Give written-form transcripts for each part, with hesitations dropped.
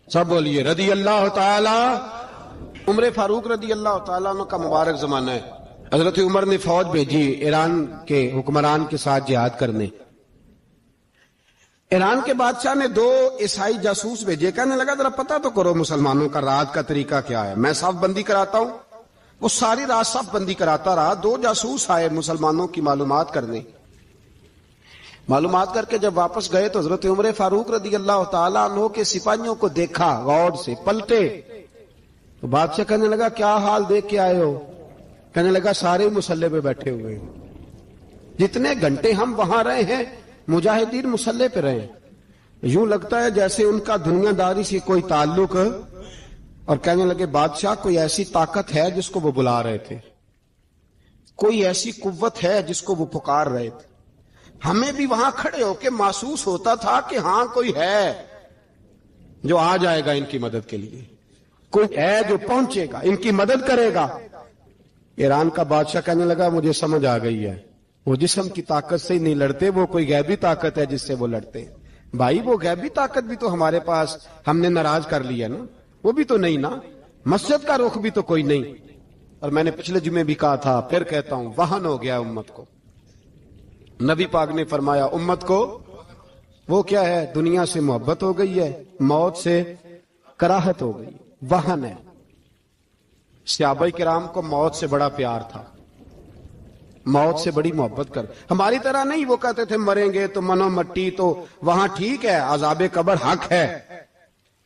سب بولیے رضی اللہ تعالی۔ عمر فاروق رضی اللہ تعالیٰ عنہ کا مبارک زمانہ ہے۔ حضرت عمر نے فوج بھیجی ایران کے حکمران کے ساتھ جہاد کرنے۔ ایران کے بادشاہ نے 2 عیسائی جاسوس بھیجے، کہنے لگا ذرا پتہ تو کرو مسلمانوں کا رات کا طریقہ کیا ہے، میں صف بندی کراتا ہوں۔ وہ ساری رات صف بندی کراتا رہا، 2 جاسوس آئے مسلمانوں کی معلومات کرنے۔ معلومات کر کے جب واپس گئے تو حضرت عمر فاروق رضی اللہ تعالیٰ عنہ کے سپاہیوں کو دیکھا، غور سے پلٹے تو بادشاہ کہنے لگا کیا حال دیکھ کے آئے ہو؟ کہنے لگا سارے مسلح پہ بیٹھے ہوئے ہیں، جتنے گھنٹے ہم وہاں رہے ہیں مجاہدین مسلح پہ رہے ہیں، یوں لگتا ہے جیسے ان کا دنیا داری سے کوئی تعلق۔ اور کہنے لگے بادشاہ کوئی ایسی طاقت ہے جس کو وہ بلا رہے تھے، کوئی ایسی قوت ہے جس کو وہ پکار رہے تھے، ہمیں بھی وہاں کھڑے ہو کے محسوس ہوتا تھا کہ ہاں کوئی ہے جو آ جائے گا ان کی مدد کے لیے، کوئی ہے جو پہنچے گا ان کی مدد کرے گا۔ ایران کا بادشاہ کہنے لگا مجھے سمجھ آ گئی ہے، وہ جسم کی طاقت سے ہی نہیں لڑتے، وہ کوئی غیبی طاقت ہے جس سے وہ لڑتے ہیں۔ بھائی وہ غیبی طاقت بھی تو ہمارے پاس ہم نے ناراض کر لیا نا، وہ بھی تو نہیں نا، مسجد کا رخ بھی تو کوئی نہیں۔ اور میں نے پچھلے جمعے بھی کہا تھا، پھر کہتا ہوں، وہن ہو گیا امت کو۔ نبی پاک نے فرمایا امت کو وہ کیا ہے، دنیا سے محبت ہو گئی ہے، موت سے کراہت ہو گئی، وہن ہے۔ صحابہ کرام کو موت سے بڑا پیار تھا، موت سے بڑی محبت کر، ہماری طرح نہیں، وہ کہتے تھے مریں گے تو منو مٹی، تو وہاں ٹھیک ہے عذاب قبر حق ہے،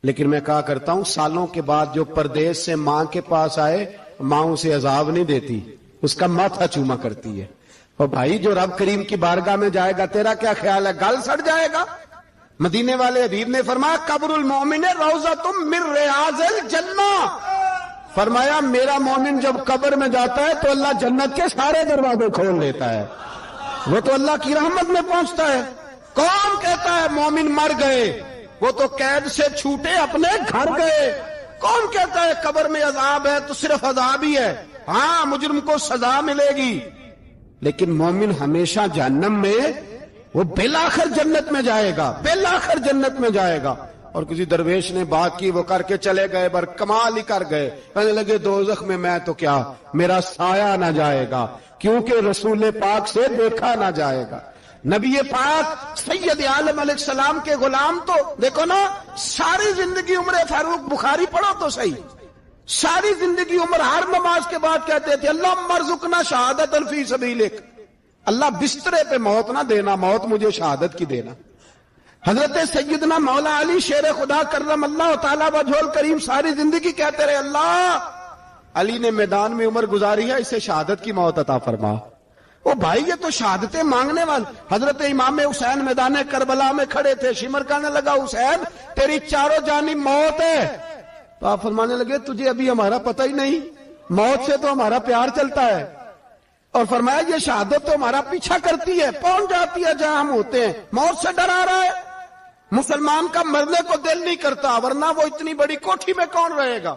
لیکن میں کہا کرتا ہوں سالوں کے بعد جو پردیس سے ماں کے پاس آئے، ماں اسے عذاب نہیں دیتی، اس کا ماتھا چوما کرتی ہے۔ اور بھائی جو رب کریم کی بارگاہ میں جائے گا تیرا کیا خیال ہے، گل سڑ جائے گا؟ مدینے والے حبیب نے فرمایا قبر المومن روضۃ من ریاض الجنہ، فرمایا میرا مومن جب قبر میں جاتا ہے تو اللہ جنت کے سارے دروازے کھول دیتا ہے، وہ تو اللہ کی رحمت میں پہنچتا ہے۔ کون کہتا ہے مومن مر گئے، وہ تو قید سے چھوٹے اپنے گھر گئے۔ کون کہتا ہے قبر میں عذاب ہے تو صرف عذاب ہی ہے، ہاں مجرم کو سزا ملے گی، لیکن مومن ہمیشہ جہنم میں، وہ بالآخر جنت میں جائے گا، بالآخر جنت میں جائے گا۔ اور کسی درویش نے بات کی، وہ کر کے چلے گئے، بر کمال ہی کر گئے، کہنے لگے دوزخ میں میں تو کیا، میرا سایہ نہ جائے گا، کیونکہ رسول پاک سے دیکھا نہ جائے گا۔ نبی پاک سید عالم علیہ السلام کے غلام تو دیکھو نا، ساری زندگی عمر فاروق بخاری پڑھو تو صحیح، ساری زندگی عمر ہر نماز کے بعد کہتے تھے اللہم ارزقنا شہادت فی سبیلک، اللہ بسترے پہ موت نہ دینا، موت مجھے شہادت کی دینا۔ حضرت سیدنا مولا علی شیر خدا کرم اللہ تعالیٰ وجہ الکریم ساری زندگی کہتے رہے اللہ علی نے میدان میں عمر گزاری ہے، اسے شہادت کی موت عطا فرما۔ او بھائی یہ تو شہادتیں مانگنے والے۔ حضرت امام حسین میدان کربلا میں کھڑے تھے، شمر کہنے لگا حسین تیری چاروں جانب موت ہے، تو آپ فرمانے لگے تجھے ابھی ہمارا پتہ ہی نہیں، موت سے تو ہمارا پیار چلتا ہے، اور فرمایا یہ شہادت تو ہمارا پیچھا کرتی ہے، پہنچ جاتی ہے جہاں ہم ہوتے ہیں، موت سے ڈرا رہا ہے۔ مسلمان کا مرنے کو دل نہیں کرتا، ورنہ وہ اتنی بڑی کوٹھی میں کون رہے گا؟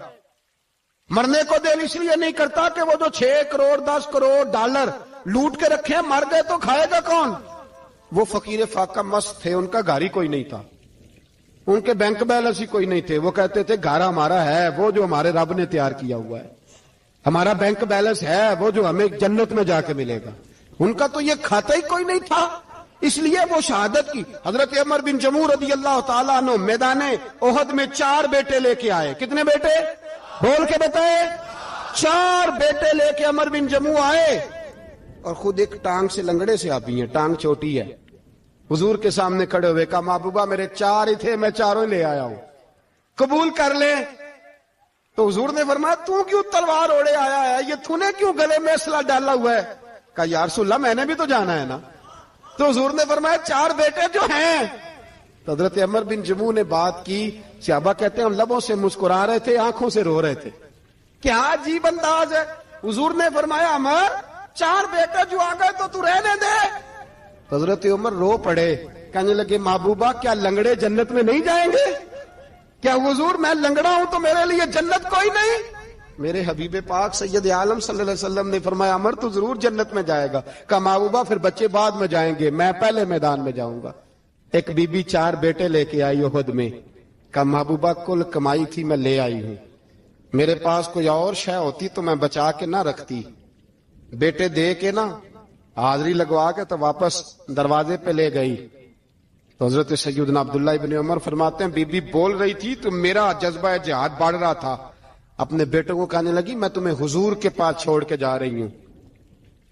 مرنے کو دل اس لیے نہیں کرتا کہ وہ جو 6 کروڑ 10 کروڑ ڈالر لوٹ کے رکھے مر گئے تو کھائے گا کون؟ وہ فقیر فاقہ مست تھے، ان کا گھر ہی کوئی نہیں تھا، ان کے بینک بیلنس ہی کوئی نہیں تھے، وہ کہتے تھے گھر ہمارا ہے وہ جو ہمارے رب نے تیار کیا ہوا ہے، ہمارا بینک بیلنس ہے وہ جو ہمیں جنت میں جا کے ملے گا، ان کا تو یہ کھاتا ہی کوئی نہیں تھا، اس لیے وہ شہادت کی۔ حضرت عمر بن جموع رضی اللہ تعالیٰ عنہ میدان احد میں 4 بیٹے لے کے آئے، کتنے بیٹے؟ بول کے بتائے، 4 بیٹے لے کے عمر بن جموع آئے، اور خود ایک ٹانگ سے لنگڑے سے آپی ہیں، ٹانگ چھوٹی ہے، حضور کے سامنے کھڑے ہوئے کہا محبوبہ میرے 4 ہی تھے، میں 4 لے آیا ہوں، قبول کر لے۔ تو حضور نے فرمایا تو کیوں تلوار اوڑے آیا ہے، یہ تو نے کیوں گلے میں اسلحہ ڈالا ہوا ہے؟ کہا یا رسول اللہ میں نے بھی تو جانا ہے نا۔ تو حضور نے فرمایا 4 بیٹے جو ہیں۔ تو حضرت عمر بن جموع نے بات کی، صحابہ کہتے ہیں ہم لبوں سے مسکرا رہے تھے، آنکھوں سے رو رہے تھے، کیا عجیب انداز ہے۔ حضور نے فرمایا عمر 4 بیٹے جو آ گئے تو رہنے دے۔ حضرت عمر رو پڑے، کہنے لگے محبوبہ کیا لنگڑے جنت میں نہیں جائیں گے؟ کیا حضور میں لنگڑا ہوں تو میرے لیے جنت کوئی نہیں؟ میرے حبیب پاک سید عالم صلی اللہ علیہ وسلم نے فرمایا عمر تو ضرور جنت میں جائے گا۔ کہا محبوبہ پھر بچے بعد میں جائیں گے، میں پہلے میدان میں جاؤں گا۔ ایک بی بی 4 بیٹے لے کے آئی احد میں، کہا محبوبہ کل کمائی تھی میں لے آئی ہوں، میرے پاس کوئی اور شے ہوتی تو میں بچا کے نہ رکھتی، بیٹے دے کے نا حاضری لگوا کے تو واپس دروازے پہ لے گئی۔ تو حضرت سیدنا عبداللہ ابن عمر فرماتے ہیں بی بی بول رہی تھی تو میرا جذبہ جہاد بڑھ رہا تھا، اپنے بیٹوں کو کہنے لگی میں تمہیں حضور کے پاس چھوڑ کے جا رہی ہوں،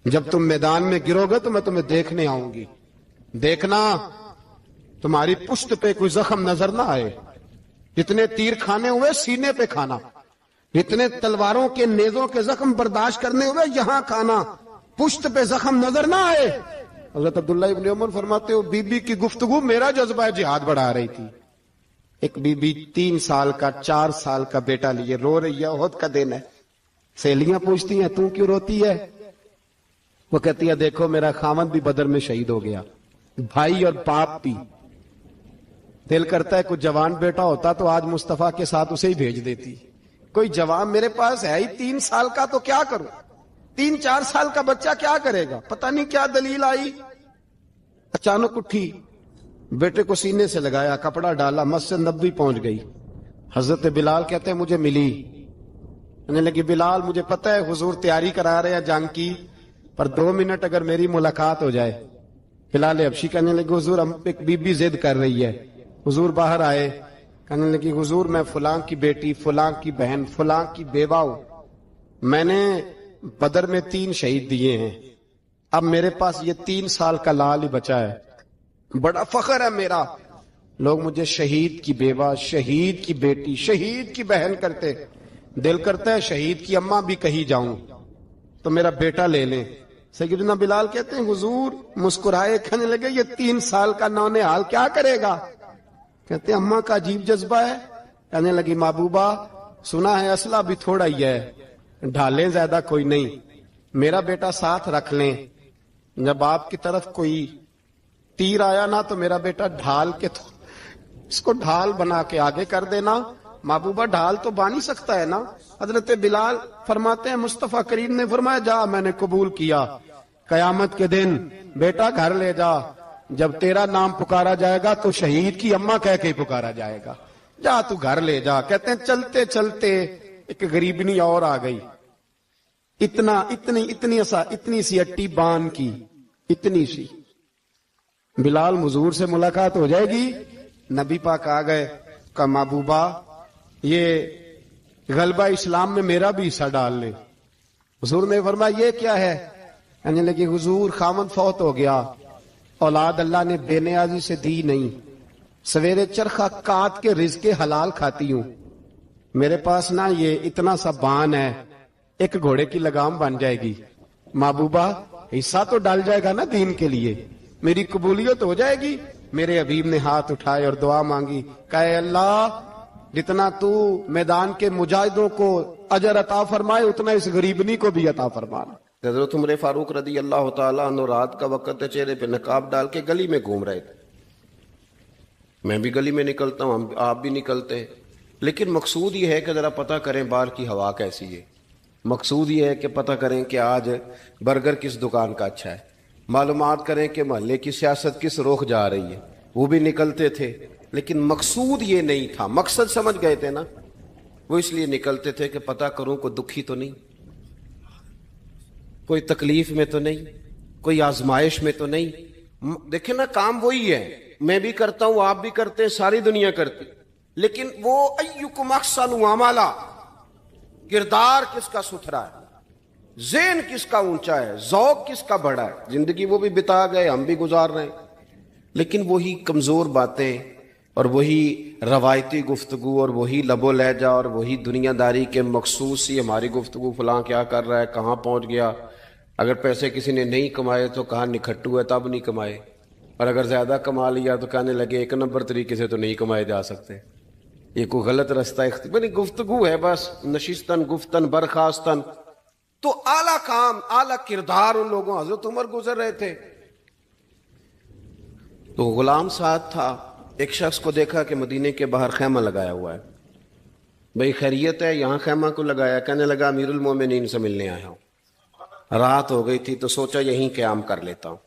جب تم میدان میں گرو گے تو میں تمہیں دیکھنے آؤں گی، دیکھنا تمہاری پشت پہ کوئی زخم نظر نہ آئے، جتنے تیر کھانے ہوئے سینے پہ کھانا، جتنے تلواروں کے نیزوں کے زخم برداشت کرنے ہوئے یہاں کھانا، پشت پہ زخم نظر نہ آئے۔ حضرت عبداللہ ابن عمر فرماتے ہو بی بی کی گفتگو میرا جذبہ جہاد بڑھا رہی تھی۔ ایک بی بی 3 سال کا 4 سال کا بیٹا لیے رو رہی ہے، احد کا دن ہے، سہیلیاں پوچھتی ہیں تو کیوں روتی ہے؟ وہ کہتی ہے دیکھو میرا خاوند بھی بدر میں شہید ہو گیا، بھائی اور باپ بھی، دل کرتا ہے کوئی جوان بیٹا ہوتا تو آج مصطفیٰ کے ساتھ اسے ہی بھیج دیتی، کوئی جوان میرے پاس ہے ہی 3 سال کا تو کیا کروں، 3-4 سال کا بچہ کیا کرے گا؟ پتہ نہیں کیا دلیل آئی، اچانک اٹھی، بیٹے کو سینے سے لگایا، کپڑا ڈالا، مسجد نبوی پہنچ گئی۔ حضرت بلال کہتے ہیں مجھے ملی، کہنے لگی بلال مجھے پتہ ہے حضور تیاری کرا رہے ہیں جنگ کی، پر 2 منٹ اگر میری ملاقات ہو جائے۔ بلال حبشی کہنے لگے حضور ہم ایک بی بی ضد کر رہی ہے۔ حضور باہر آئے، کہنے لگی حضور میں فلاں کی بیٹی، فلاں کی بہن، فلاں کی بیوہ ہوں، میں نے بدر میں 3 شہید دیے ہیں، اب میرے پاس یہ 3 سال کا لال ہی بچا ہے، بڑا فخر ہے میرا، لوگ مجھے شہید کی بیوہ، شہید کی بیٹی، شہید کی بہن کرتے، دل کرتا ہے شہید کی اماں بھی کہیں جاؤں تو میرا بیٹا لے لیں۔ سیدنا بلال کہتے ہیں حضور مسکرائے، کہنے لگے یہ 3 سال کا نونہال کیا کرے گا؟ کہتے ہیں اماں کا عجیب جذبہ ہے۔ کہنے لگی محبوبہ سنا ہے اسلحہ بھی تھوڑا ہی ہے، ڈھالیں زیادہ کوئی نہیں، میرا بیٹا ساتھ رکھ لیں، جب آپ کی طرف کوئی تیر آیا نا تو میرا بیٹا ڈھال کے اس کو ڈھال بنا کے آگے کر دینا۔ محبوبہ ڈھال تو بن ہی سکتا ہے نا۔ حضرت بلال فرماتے ہیں مصطفیٰ کریم نے فرمایا جا میں نے قبول کیا، قیامت کے دن بیٹا گھر لے جا، جب تیرا نام پکارا جائے گا تو شہید کی اماں کہہ کے ہی پکارا جائے گا، جا تو گھر لے جا۔ کہتے ہیں چلتے چلتے ایک غریبنی اور آ گئی، اتنی سی اٹی بان کی، اتنی سی، بلال حضور سے ملاقات ہو جائے گی۔ نبی پاک آ گئے، کہا محبوبہ یہ غلبہ اسلام میں میرا بھی حصہ ڈال لے۔ حضور نے فرمایا یہ کیا ہے؟ کہنے لگی حضور خامد فوت ہو گیا، اولاد اللہ نے بے نیازی سے دی نہیں، سویرے چرخہ کاٹ کے رزق حلال کھاتی ہوں، میرے پاس نا یہ اتنا سا بان ہے، ایک گھوڑے کی لگام بن جائے گی، محبوبہ حصہ تو ڈال جائے گا نا دین کے لیے، میری قبولیت ہو جائے گی۔ میرے حبیب نے ہاتھ اٹھائے اور دعا مانگی، کہے اللہ جتنا تو میدان کے مجاہدوں کو اجر عطا فرمائے اتنا اس غریبنی کو بھی عطا فرمانا۔ حضرت عمر فاروق رضی اللہ تعالیٰ عنہ رات کا وقت چہرے پہ نقاب ڈال کے گلی میں گھوم رہے تھے، میں بھی گلی میں نکلتا ہوں، آپ بھی نکلتے ہیں، لیکن مقصود یہ ہے کہ ذرا پتہ کریں باہر کی ہوا کیسی ہے، مقصود یہ ہے کہ پتہ کریں کہ آج برگر کس دکان کا اچھا ہے، معلومات کریں کہ محلے کی سیاست کس رخ جا رہی ہے، وہ بھی نکلتے تھے، لیکن مقصود یہ نہیں تھا، مقصد سمجھ گئے تھے نا، وہ اس لیے نکلتے تھے کہ پتہ کروں کوئی دکھی تو نہیں، کوئی تکلیف میں تو نہیں، کوئی آزمائش میں تو نہیں۔ دیکھیں نا کام وہی ہے، میں بھی کرتا ہوں، آپ بھی کرتے ہیں، ساری دنیا کرتی، لیکن وہ ایکم احسن عملا، کردار کس کا ستھرا ہے، ذہن کس کا اونچا ہے، ذوق کس کا بڑا ہے۔ زندگی وہ بھی بتا گئے، ہم بھی گزار رہے ہیں، لیکن وہی کمزور باتیں اور وہی روایتی گفتگو اور وہی لب و لہجہ اور وہی دنیا داری کے مخصوص سی ہماری گفتگو، فلاں کیا کر رہا ہے، کہاں پہنچ گیا، اگر پیسے کسی نے نہیں کمائے تو کہاں نکھٹو ہے تب نہیں کمائے، اور اگر زیادہ کما لیا تو کہنے لگے 1 نمبر طریقے سے تو نہیں کمائے جا سکتے، یہ کوئی غلط رستہ اختیار گفتگو ہے، بس نشستن گفتن برخاستن۔ تو اعلیٰ کام، اعلیٰ کردار ان لوگوں، حضرت عمر گزر رہے تھے تو غلام ساتھ تھا، ایک شخص کو دیکھا کہ مدینے کے باہر خیمہ لگایا ہوا ہے، بھئی خیریت ہے، یہاں خیمہ کو لگایا؟ کہنے لگا امیر المومنین سے ملنے آیا ہوں، رات ہو گئی تھی تو سوچا یہیں قیام کر لیتا ہوں،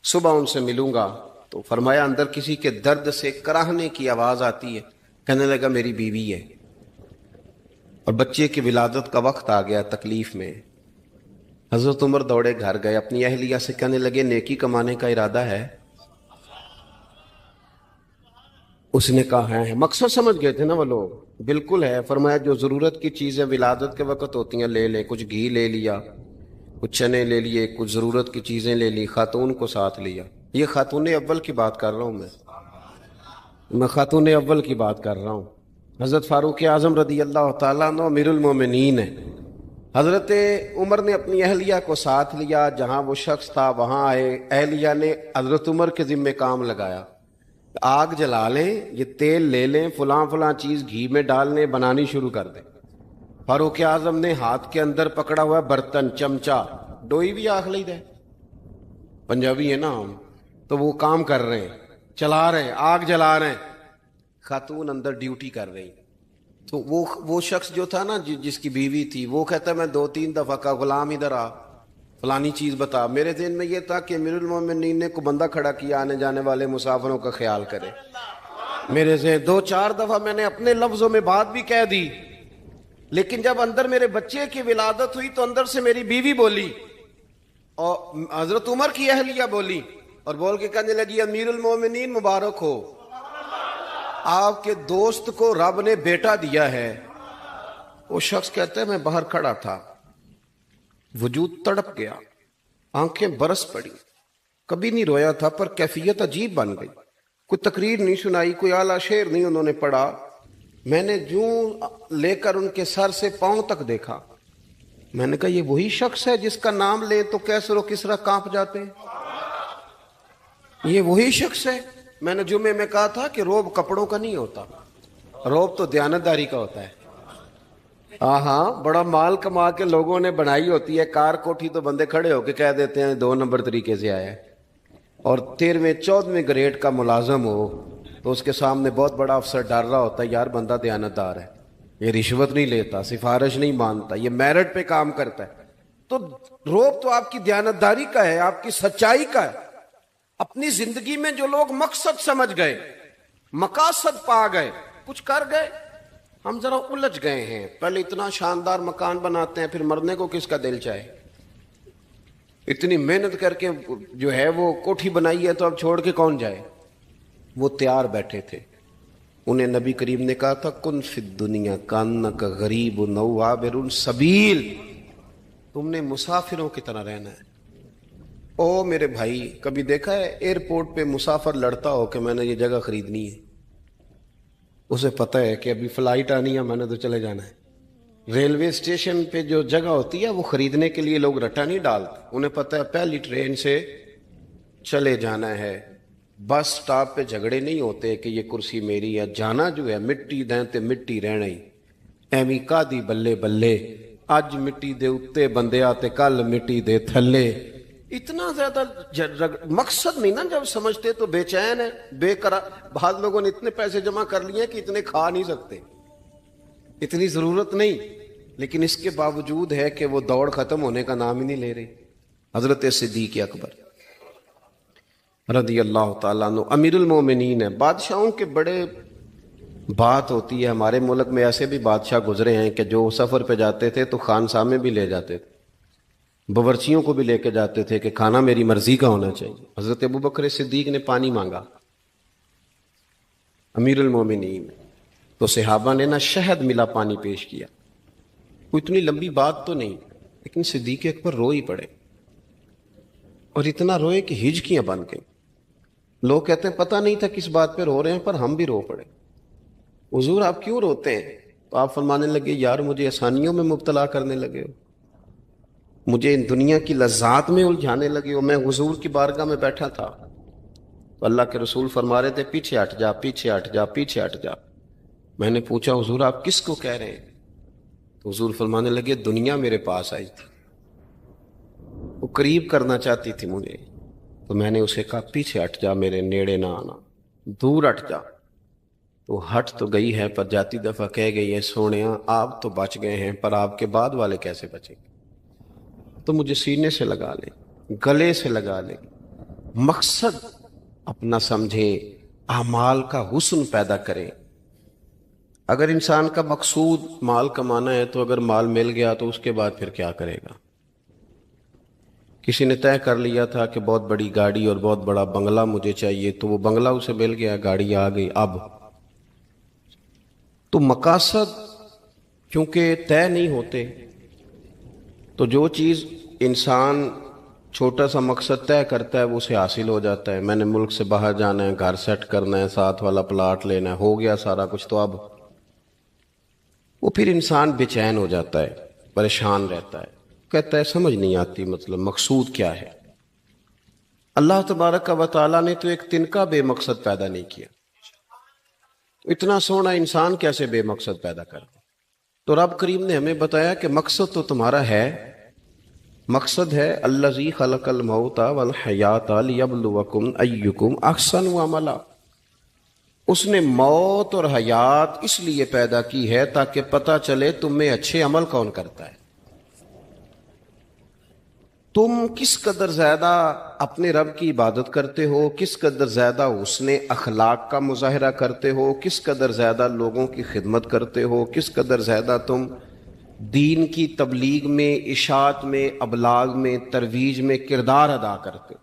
صبح ان سے ملوں گا۔ تو فرمایا اندر کسی کے درد سے کراہنے کی آواز آتی ہے، کہنے لگا میری بیوی ہے اور بچے کی ولادت کا وقت آ گیا، تکلیف میں۔ حضرت عمر دوڑے گھر گئے، اپنی اہلیہ سے کہنے لگے نیکی کمانے کا ارادہ ہے؟ اس نے کہا ہے۔ مقصد سمجھ گئے تھے نا وہ لوگ، بالکل ہے۔ فرمایا جو ضرورت کی چیزیں ولادت کے وقت ہوتی ہیں لے لے، کچھ گھی لے لیا، کچھ چنے لے لیے، کچھ ضرورت کی چیزیں لے لی، خاتون کو ساتھ لیا۔ یہ خاتون اول کی بات کر رہا ہوں میں خاتون اول کی بات کر رہا ہوں۔ حضرت فاروق اعظم رضی اللہ تعالیٰ عنہ امیر المومنین ہیں۔ حضرت عمر نے اپنی اہلیہ کو ساتھ لیا، جہاں وہ شخص تھا وہاں آئے۔ اہلیہ نے حضرت عمر کے ذمہ کام لگایا، آگ جلا لیں، یہ تیل لے لیں، فلاں فلاں چیز گھی میں ڈال لیں، بنانی شروع کر دیں۔ فاروق اعظم نے ہاتھ کے اندر پکڑا ہوا برتن، چمچہ، ڈوئی بھی آخ لی دے، پنجابی ہے نا ہم، تو وہ کام کر رہے ہیں، چلا رہے ہیں، آگ جلا رہے ہیں۔ خاتون اندر ڈیوٹی کر رہی، تو وہ شخص جو تھا نا جس کی بیوی تھی، وہ کہتا ہے میں 2-3 دفعہ کا غلام ادھر آ، فلانی چیز بتا۔ میرے ذہن میں یہ تھا کہ امیر المومنین نے کو بندہ کھڑا کیا آنے جانے والے مسافروں کا خیال کرے۔ میرے ذہن 2-4 دفعہ میں نے اپنے لفظوں میں بات بھی کہہ دی، لیکن جب اندر میرے بچے کی ولادت ہوئی تو اندر سے میری بیوی بولی اور حضرت عمر کی اہلیہ بولی اور بول کے کہنے لگی امیر المومنین مبارک ہو، آپ کے دوست کو رب نے بیٹا دیا ہے۔ وہ شخص کہتا ہے میں باہر کھڑا تھا، وجود تڑپ گیا، آنکھیں برس پڑی، کبھی نہیں رویا تھا پر کیفیت عجیب بن گئی، کوئی تقریر نہیں سنائی، کوئی اعلیٰ شعر نہیں انہوں نے پڑھا، میں نے جوں لے کر ان کے سر سے پاؤں تک دیکھا، میں نے کہا یہ وہی شخص ہے جس کا نام لیں تو کیسر و کسرا کانپ جاتے ہیں، یہ وہی شخص ہے۔ میں نے جمعے میں کہا تھا کہ روب کپڑوں کا نہیں ہوتا، روب تو دیانتداری کا ہوتا ہے۔ ہاں بڑا مال کما کے لوگوں نے بنائی ہوتی ہے کار کوٹھی، تو بندے کھڑے ہو کے کہہ دیتے ہیں 2 نمبر طریقے سے آیا ہے، اور 13ویں-14ویں گریڈ کا ملازم ہو تو اس کے سامنے بہت بڑا افسر ڈر رہا ہوتا ہے یار بندہ دیانتدار ہے، یہ رشوت نہیں لیتا، سفارش نہیں مانتا، یہ میرٹ پہ کام کرتا ہے۔ تو روب تو آپ کی دیانتداری کا ہے، آپ کی سچائی کا ہے۔ اپنی زندگی میں جو لوگ مقصد سمجھ گئے، مقاصد پا گئے، کچھ کر گئے، ہم ذرا الجھ گئے ہیں۔ پہلے اتنا شاندار مکان بناتے ہیں، پھر مرنے کو کس کا دل چاہے؟ اتنی محنت کر کے جو ہے وہ کوٹھی بنائی ہے تو اب چھوڑ کے کون جائے؟ وہ تیار بیٹھے تھے، انہیں نبی کریم نے کہا تھا کن فی الدنیا کانک غریب نو عابر سبیل، تم نے مسافروں کی طرح رہنا ہے۔ او میرے بھائی، کبھی دیکھا ہے ایئرپورٹ پہ مسافر لڑتا ہو کہ میں نے یہ جگہ خریدنی ہے؟ اسے پتہ ہے کہ ابھی فلائٹ آنی ہے، میں نے تو چلے جانا ہے۔ ریلوے اسٹیشن پہ جو جگہ ہوتی ہے وہ خریدنے کے لیے لوگ رٹا نہیں ڈالتے، انہیں پتہ ہے پہلی ٹرین سے چلے جانا ہے۔ بس سٹاپ پہ جھگڑے نہیں ہوتے کہ یہ کرسی میری ہے، جانا جو ہے مٹی دیں تے مٹی رہنا ہی، ایویں کا دی بلے بلے، اج مٹی دے اتے بندے آتے کل مٹی دے تھلے۔ اتنا زیادہ مقصد نہیں نا جب سمجھتے تو بے چین ہے، بے قرار۔ بعض لوگوں نے اتنے پیسے جمع کر لیے کہ اتنے کھا نہیں سکتے، اتنی ضرورت نہیں، لیکن اس کے باوجود ہے کہ وہ دوڑ ختم ہونے کا نام ہی نہیں لے رہے۔ حضرت صدیق اکبر رضی اللہ تعالیٰ عنہ امیر المومنین ہے۔ بادشاہوں کے بڑے بات ہوتی ہے، ہمارے ملک میں ایسے بھی بادشاہ گزرے ہیں کہ جو سفر پہ جاتے تھے تو خانسا میں بھی لے جاتے تھے، باورچیوں کو بھی لے کے جاتے تھے کہ کھانا میری مرضی کا ہونا چاہیے۔ حضرت ابوبکر صدیق نے پانی مانگا، امیر المومنین، تو صحابہ نے نا شہد ملا پانی پیش کیا۔ کوئی اتنی لمبی بات تو نہیں، لیکن صدیق اکبر رو ہی پڑے، اور اتنا روئے کہ ہجکیاں بن گئیں۔ لوگ کہتے ہیں پتہ نہیں تھا کس بات پہ رو رہے ہیں، پر ہم بھی رو پڑے۔ حضور آپ کیوں روتے ہیں؟ تو آپ فرمانے لگے یار مجھے آسانیوں میں مبتلا کرنے لگے ہو، مجھے ان دنیا کی لذات میں الجھانے لگے ہو۔ میں حضور کی بارگاہ میں بیٹھا تھا تو اللہ کے رسول فرما رہے تھے پیچھے ہٹ جا، پیچھے ہٹ جا، پیچھے ہٹ جا۔ میں نے پوچھا حضور آپ کس کو کہہ رہے ہیں؟ تو حضور فرمانے لگے دنیا میرے پاس آئی تھی، وہ قریب کرنا چاہتی تھی مجھے، تو میں نے اسے کہا پیچھے ہٹ جا، میرے نیڑے نہ آنا، دور ہٹ جا۔ تو ہٹ تو گئی ہے پر جاتی دفعہ کہہ گئی ہے سونیاں آپ تو بچ گئے ہیں پر آپ کے بعد والے کیسے بچیں گے؟ تو مجھے سینے سے لگا لیں، گلے سے لگا لیں، مقصد اپنا سمجھیں، اعمال کا حسن پیدا کریں۔ اگر انسان کا مقصود مال کمانا ہے تو اگر مال مل گیا تو اس کے بعد پھر کیا کرے گا؟ کسی نے طے کر لیا تھا کہ بہت بڑی گاڑی اور بہت بڑا بنگلہ مجھے چاہیے، تو وہ بنگلہ اسے مل گیا، گاڑی آ گئی، اب تو مقاصد کیونکہ طے نہیں ہوتے، تو جو چیز انسان چھوٹا سا مقصد طے کرتا ہے وہ اسے حاصل ہو جاتا ہے۔ میں نے ملک سے باہر جانا ہے، گھر سیٹ کرنا ہے، ساتھ والا پلاٹ لینا ہے، ہو گیا سارا کچھ، تو اب وہ پھر انسان بے چین ہو جاتا ہے، پریشان رہتا ہے، کہتا ہے سمجھ نہیں آتی مطلب مقصود کیا ہے۔ اللہ تبارک و تعالیٰ نے تو ایک تنکا بے مقصد پیدا نہیں کیا، اتنا سونا انسان کیسے بے مقصد پیدا کر دے؟ تو رب کریم نے ہمیں بتایا کہ مقصد تو تمہارا ہے، مقصد ہے الذی خلق الموت والحیات لیبلوکم ایکم احسن عملا، اس نے موت اور حیات اس لیے پیدا کی ہے تاکہ پتہ چلے تم میں اچھے عمل کون کرتا ہے، تم کس قدر زیادہ اپنے رب کی عبادت کرتے ہو، کس قدر زیادہ حسن اخلاق کا مظاہرہ کرتے ہو، کس قدر زیادہ لوگوں کی خدمت کرتے ہو، کس قدر زیادہ تم دین کی تبلیغ میں، اشاعت میں، ابلاغ میں، ترویج میں کردار ادا کرتے ہو۔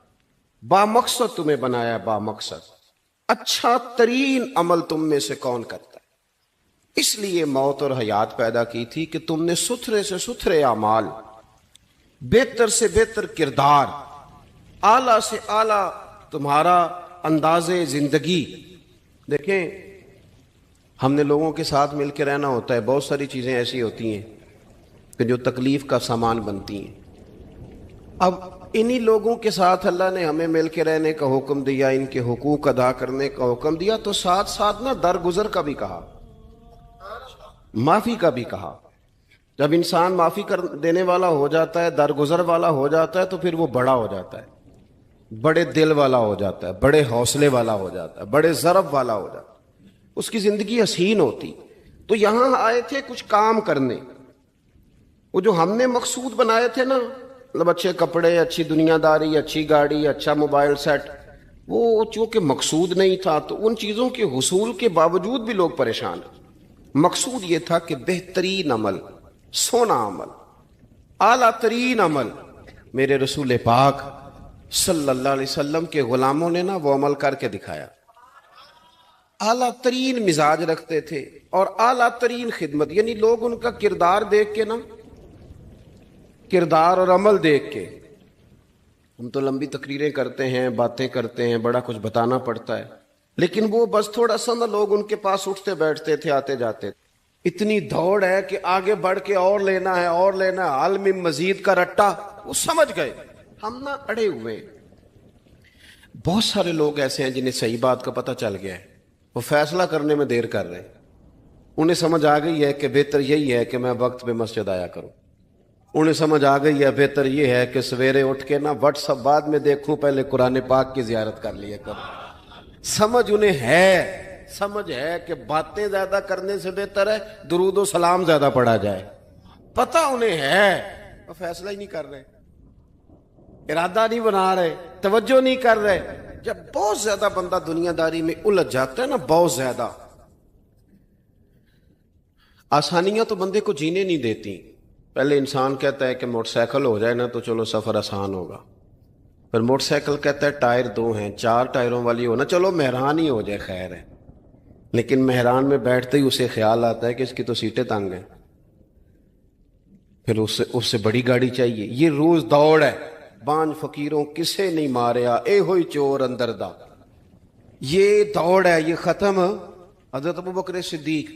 با مقصد تمہیں بنایا، با مقصد اچھا ترین عمل تم میں سے کون کرتا ہے، اس لیے موت اور حیات پیدا کی تھی کہ تم نے ستھرے سے ستھرے اعمال، بہتر سے بہتر کردار، اعلیٰ سے اعلیٰ تمہارا انداز زندگی۔ دیکھیں ہم نے لوگوں کے ساتھ مل کے رہنا ہوتا ہے، بہت ساری چیزیں ایسی ہوتی ہیں کہ جو تکلیف کا سامان بنتی ہیں۔ اب انہی لوگوں کے ساتھ اللہ نے ہمیں مل کے رہنے کا حکم دیا، ان کے حقوق ادا کرنے کا حکم دیا، تو ساتھ ساتھ نا درگزر کا بھی کہا، معافی کا بھی کہا۔ جب انسان معافی کر دینے والا ہو جاتا ہے، درگزر والا ہو جاتا ہے، تو پھر وہ بڑا ہو جاتا ہے، بڑے دل والا ہو جاتا ہے، بڑے حوصلے والا ہو جاتا ہے، بڑے ضرب والا ہو جاتا ہے، اس کی زندگی حسین ہوتی۔ تو یہاں آئے تھے کچھ کام کرنے، وہ جو ہم نے مقصود بنائے تھے نا، مطلب اچھے کپڑے، اچھی دنیا داری، اچھی گاڑی، اچھا موبائل سیٹ، وہ چونکہ مقصود نہیں تھا تو ان چیزوں کے حصول کے باوجود بھی لوگ پریشان ہیں۔ مقصود یہ تھا کہ بہترین عمل، سونا عمل، اعلیٰ ترین عمل میرے رسول پاک صلی اللہ علیہ وسلم کے غلاموں نے نا وہ عمل کر کے دکھایا۔ اعلیٰ ترین مزاج رکھتے تھے اور اعلیٰ ترین خدمت، یعنی لوگ ان کا کردار دیکھ کے نا، کردار اور عمل دیکھ کے، ہم تو لمبی تقریریں کرتے ہیں، باتیں کرتے ہیں، بڑا کچھ بتانا پڑتا ہے، لیکن وہ بس تھوڑا سا نا لوگ ان کے پاس اٹھتے بیٹھتے تھے، آتے جاتے تھے۔ اتنی دوڑ ہے کہ آگے بڑھ کے اور لینا ہے، اور لینا ہے، عالم مزید کا رٹا، وہ سمجھ گئے، ہم نہ اڑے ہوئے۔ بہت سارے لوگ ایسے ہیں جنہیں صحیح بات کا پتہ چل گیا ہے، وہ فیصلہ کرنے میں دیر کر رہے ہیں، انہیں سمجھ آ گئی ہے کہ بہتر یہی ہے کہ میں وقت پہ مسجد آیا کروں، انہیں سمجھ آ گئی ہے بہتر یہ ہے کہ سویرے اٹھ کے نا واٹس ایپ بعد میں دیکھوں، پہلے قرآن پاک کی زیارت کر لیا کروں۔ سمجھ انہیں ہے، سمجھ ہے کہ باتیں زیادہ کرنے سے بہتر ہے درود و سلام زیادہ پڑھا جائے، پتہ انہیں ہے، وہ فیصلہ ہی نہیں کر رہے، ارادہ نہیں بنا رہے، توجہ نہیں کر رہے۔ جب بہت زیادہ بندہ دنیا داری میں الجھ جاتا ہے نا، بہت زیادہ، آسانیاں تو بندے کو جینے نہیں دیتی۔ پہلے انسان کہتا ہے کہ موٹر سائیکل ہو جائے نا تو چلو سفر آسان ہوگا، پھر موٹر سائیکل کہتا ہے ٹائر 2 ہیں، 4 ٹائروں والی ہونا، چلو مہران ہی ہو جائے خیر ہے، لیکن مہران میں بیٹھتے ہی اسے خیال آتا ہے کہ اس کی تو سیٹیں تنگ ہیں، پھر اس سے بڑی گاڑی چاہیے۔ یہ روز دوڑ ہے، بانج فقیروں کسے نہیں ماریا، اے ہوئی چور اندر دا، یہ دوڑ ہے، یہ ختم۔ حضرت ابوبکر صدیق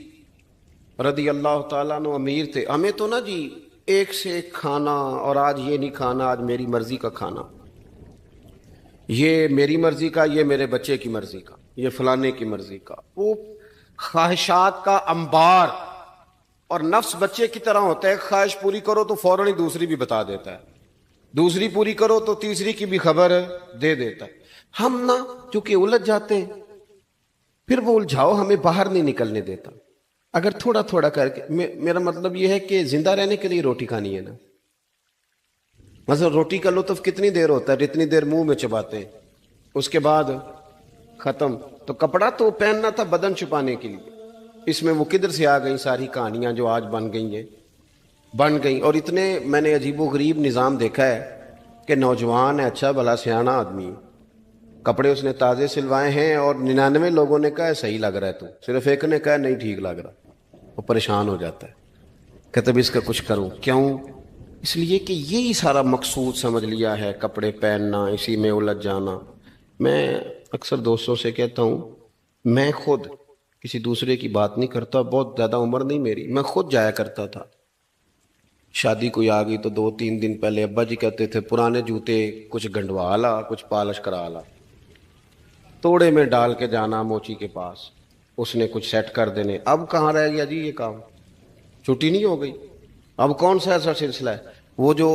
رضی اللہ تعالیٰ عنہ امیر تھے، ہمیں تو نا جی ایک سے ایک کھانا، اور آج یہ نہیں کھانا، آج میری مرضی کا کھانا، یہ میری مرضی کا، یہ میرے بچے کی مرضی کا، یہ فلانے کی مرضی کا، وہ خواہشات کا انبار۔ اور نفس بچے کی طرح ہوتا ہے، خواہش پوری کرو تو فوراً ہی دوسری بھی بتا دیتا ہے، دوسری پوری کرو تو تیسری کی بھی خبر دے دیتا ہے۔ ہم نا چونکہ الجھ جاتے ہیں، پھر وہ الجھاؤ ہمیں باہر نہیں نکلنے دیتا۔ اگر تھوڑا تھوڑا کر کے، میرا مطلب یہ ہے کہ زندہ رہنے کے لیے روٹی کھانی ہے نا، مثلا روٹی کا لطف کتنی دیر ہوتا ہے، جتنی دیر منہ میں چباتے ہیں، اس کے بعد ختم۔ تو کپڑا تو پہننا تھا بدن چھپانے کے لیے، اس میں وہ کدھر سے آ گئی ساری کہانیاں جو آج بن گئی. اور اتنے میں نے عجیب و غریب نظام دیکھا ہے کہ نوجوان ہے، اچھا بھلا سیاںا آدمی، کپڑے اس نے تازے سلوائے ہیں اور 99 لوگوں نے کہا ہے صحیح لگ رہا ہے، تو صرف ایک نے کہا نہیں ٹھیک لگ رہا. وہ پریشان ہو جاتا ہے، کہتے بھی اس کا کچھ کروں. کیوں؟ اس لیے کہ یہی سارا مقصود سمجھ لیا ہے، کپڑے پہننا، اسی میں الجھ جانا. میں اکثر دوستوں سے کہتا ہوں، میں خود کسی دوسرے کی بات نہیں کرتا، بہت زیادہ عمر نہیں میری، میں خود جایا کرتا تھا. شادی کوئی آ گئی تو 2-3 دن پہلے ابا جی کہتے تھے پرانے جوتے کچھ گنڈوا لا، کچھ پالش کرا لا، توڑے میں ڈال کے جانا موچی کے پاس، اس نے کچھ سیٹ کر دینے. اب کہاں رہ گیا جی یہ کام؟ چھٹی نہیں ہو گئی. اب کون سا ایسا سلسلہ ہے؟ وہ جو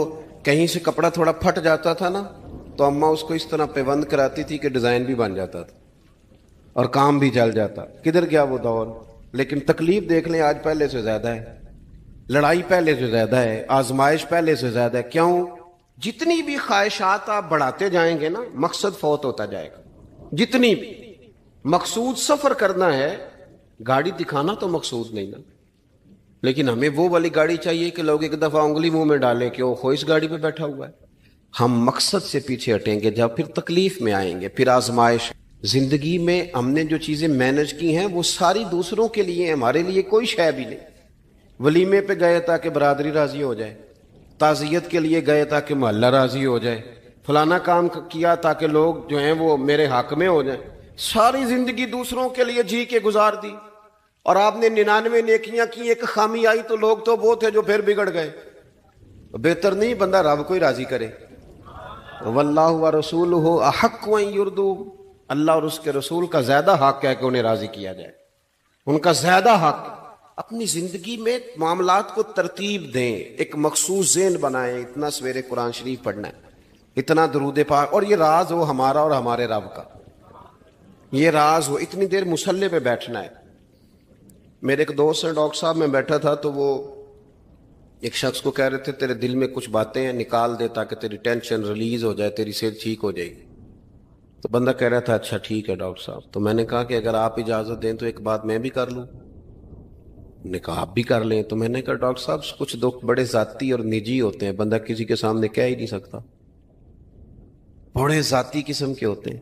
کہیں سے کپڑا تھوڑا پھٹ جاتا تھا نا، تو اماں اس کو اس طرح پیوند کراتی تھی کہ ڈیزائن بھی بن جاتا تھا اور کام بھی چل جاتا. کدھر گیا وہ دور؟ لیکن تکلیف دیکھ لیں آج پہلے سے زیادہ ہے، لڑائی پہلے سے زیادہ ہے، آزمائش پہلے سے زیادہ ہے. کیوں؟ جتنی بھی خواہشات آپ بڑھاتے جائیں گے نا، مقصد فوت ہوتا جائے گا. جتنی بھی مقصود سفر کرنا ہے، گاڑی دکھانا تو مقصود نہیں نا، لیکن ہمیں وہ والی گاڑی چاہیے کہ لوگ ایک دفعہ انگلی منہ میں ڈالیں کہ وہ اس گاڑی پہ بیٹھا ہوا ہے. ہم مقصد سے پیچھے ہٹیں گے جب پھر تکلیف میں آئیں گے، پھر آزمائش. زندگی میں ہم نے جو چیزیں مینج کی ہیں وہ ساری دوسروں کے لیے، ہمارے لیے کوئی شے بھی نہیں. ولیمے پہ گئے تاکہ برادری راضی ہو جائے، تعزیت کے لیے گئے تاکہ محلہ راضی ہو جائے، فلانا کام کیا تاکہ لوگ جو ہیں وہ میرے حق میں ہو جائیں. ساری زندگی دوسروں کے لیے جی کے گزار دی، اور آپ نے 99 نیکیاں کی، ایک خامی آئی تو لوگ تو وہ تھے جو پھر بگڑ گئے. بہتر نہیں بندہ رب کو ہی راضی کرے. واللہ ورسولہ احق ان یرضوا، اللہ اور اس کے رسول کا زیادہ حق ہے کہ انہیں راضی کیا جائے، ان کا زیادہ حق. اپنی زندگی میں معاملات کو ترتیب دیں، ایک مخصوص ذہن بنائیں. اتنا سویرے قرآن شریف پڑھنا ہے، اتنا درود پاک، اور یہ راز ہو ہمارا اور ہمارے رب کا، یہ راز ہو. اتنی دیر مصلی پہ بیٹھنا ہے. میرے ایک دوست ہیں ڈاکٹر صاحب، میں بیٹھا تھا تو وہ ایک شخص کو کہہ رہے تھے تیرے دل میں کچھ باتیں ہیں، نکال دے تاکہ تیری ٹینشن ریلیز ہو جائے، تیری صحت ٹھیک ہو جائے گی. تو بندہ کہہ رہا تھا اچھا ٹھیک ہے ڈاکٹر صاحب. تو میں نے کہا کہ اگر آپ اجازت دیں تو ایک بات میں بھی کر لوں. نے کہا آپ بھی کر لیں. تو میں نے کہا ڈاکٹر صاحب کچھ دکھ بڑے ذاتی اور نجی ہوتے ہیں، بندہ کسی کے سامنے کہہ ہی نہیں سکتا، بڑے ذاتی قسم کے ہوتے ہیں.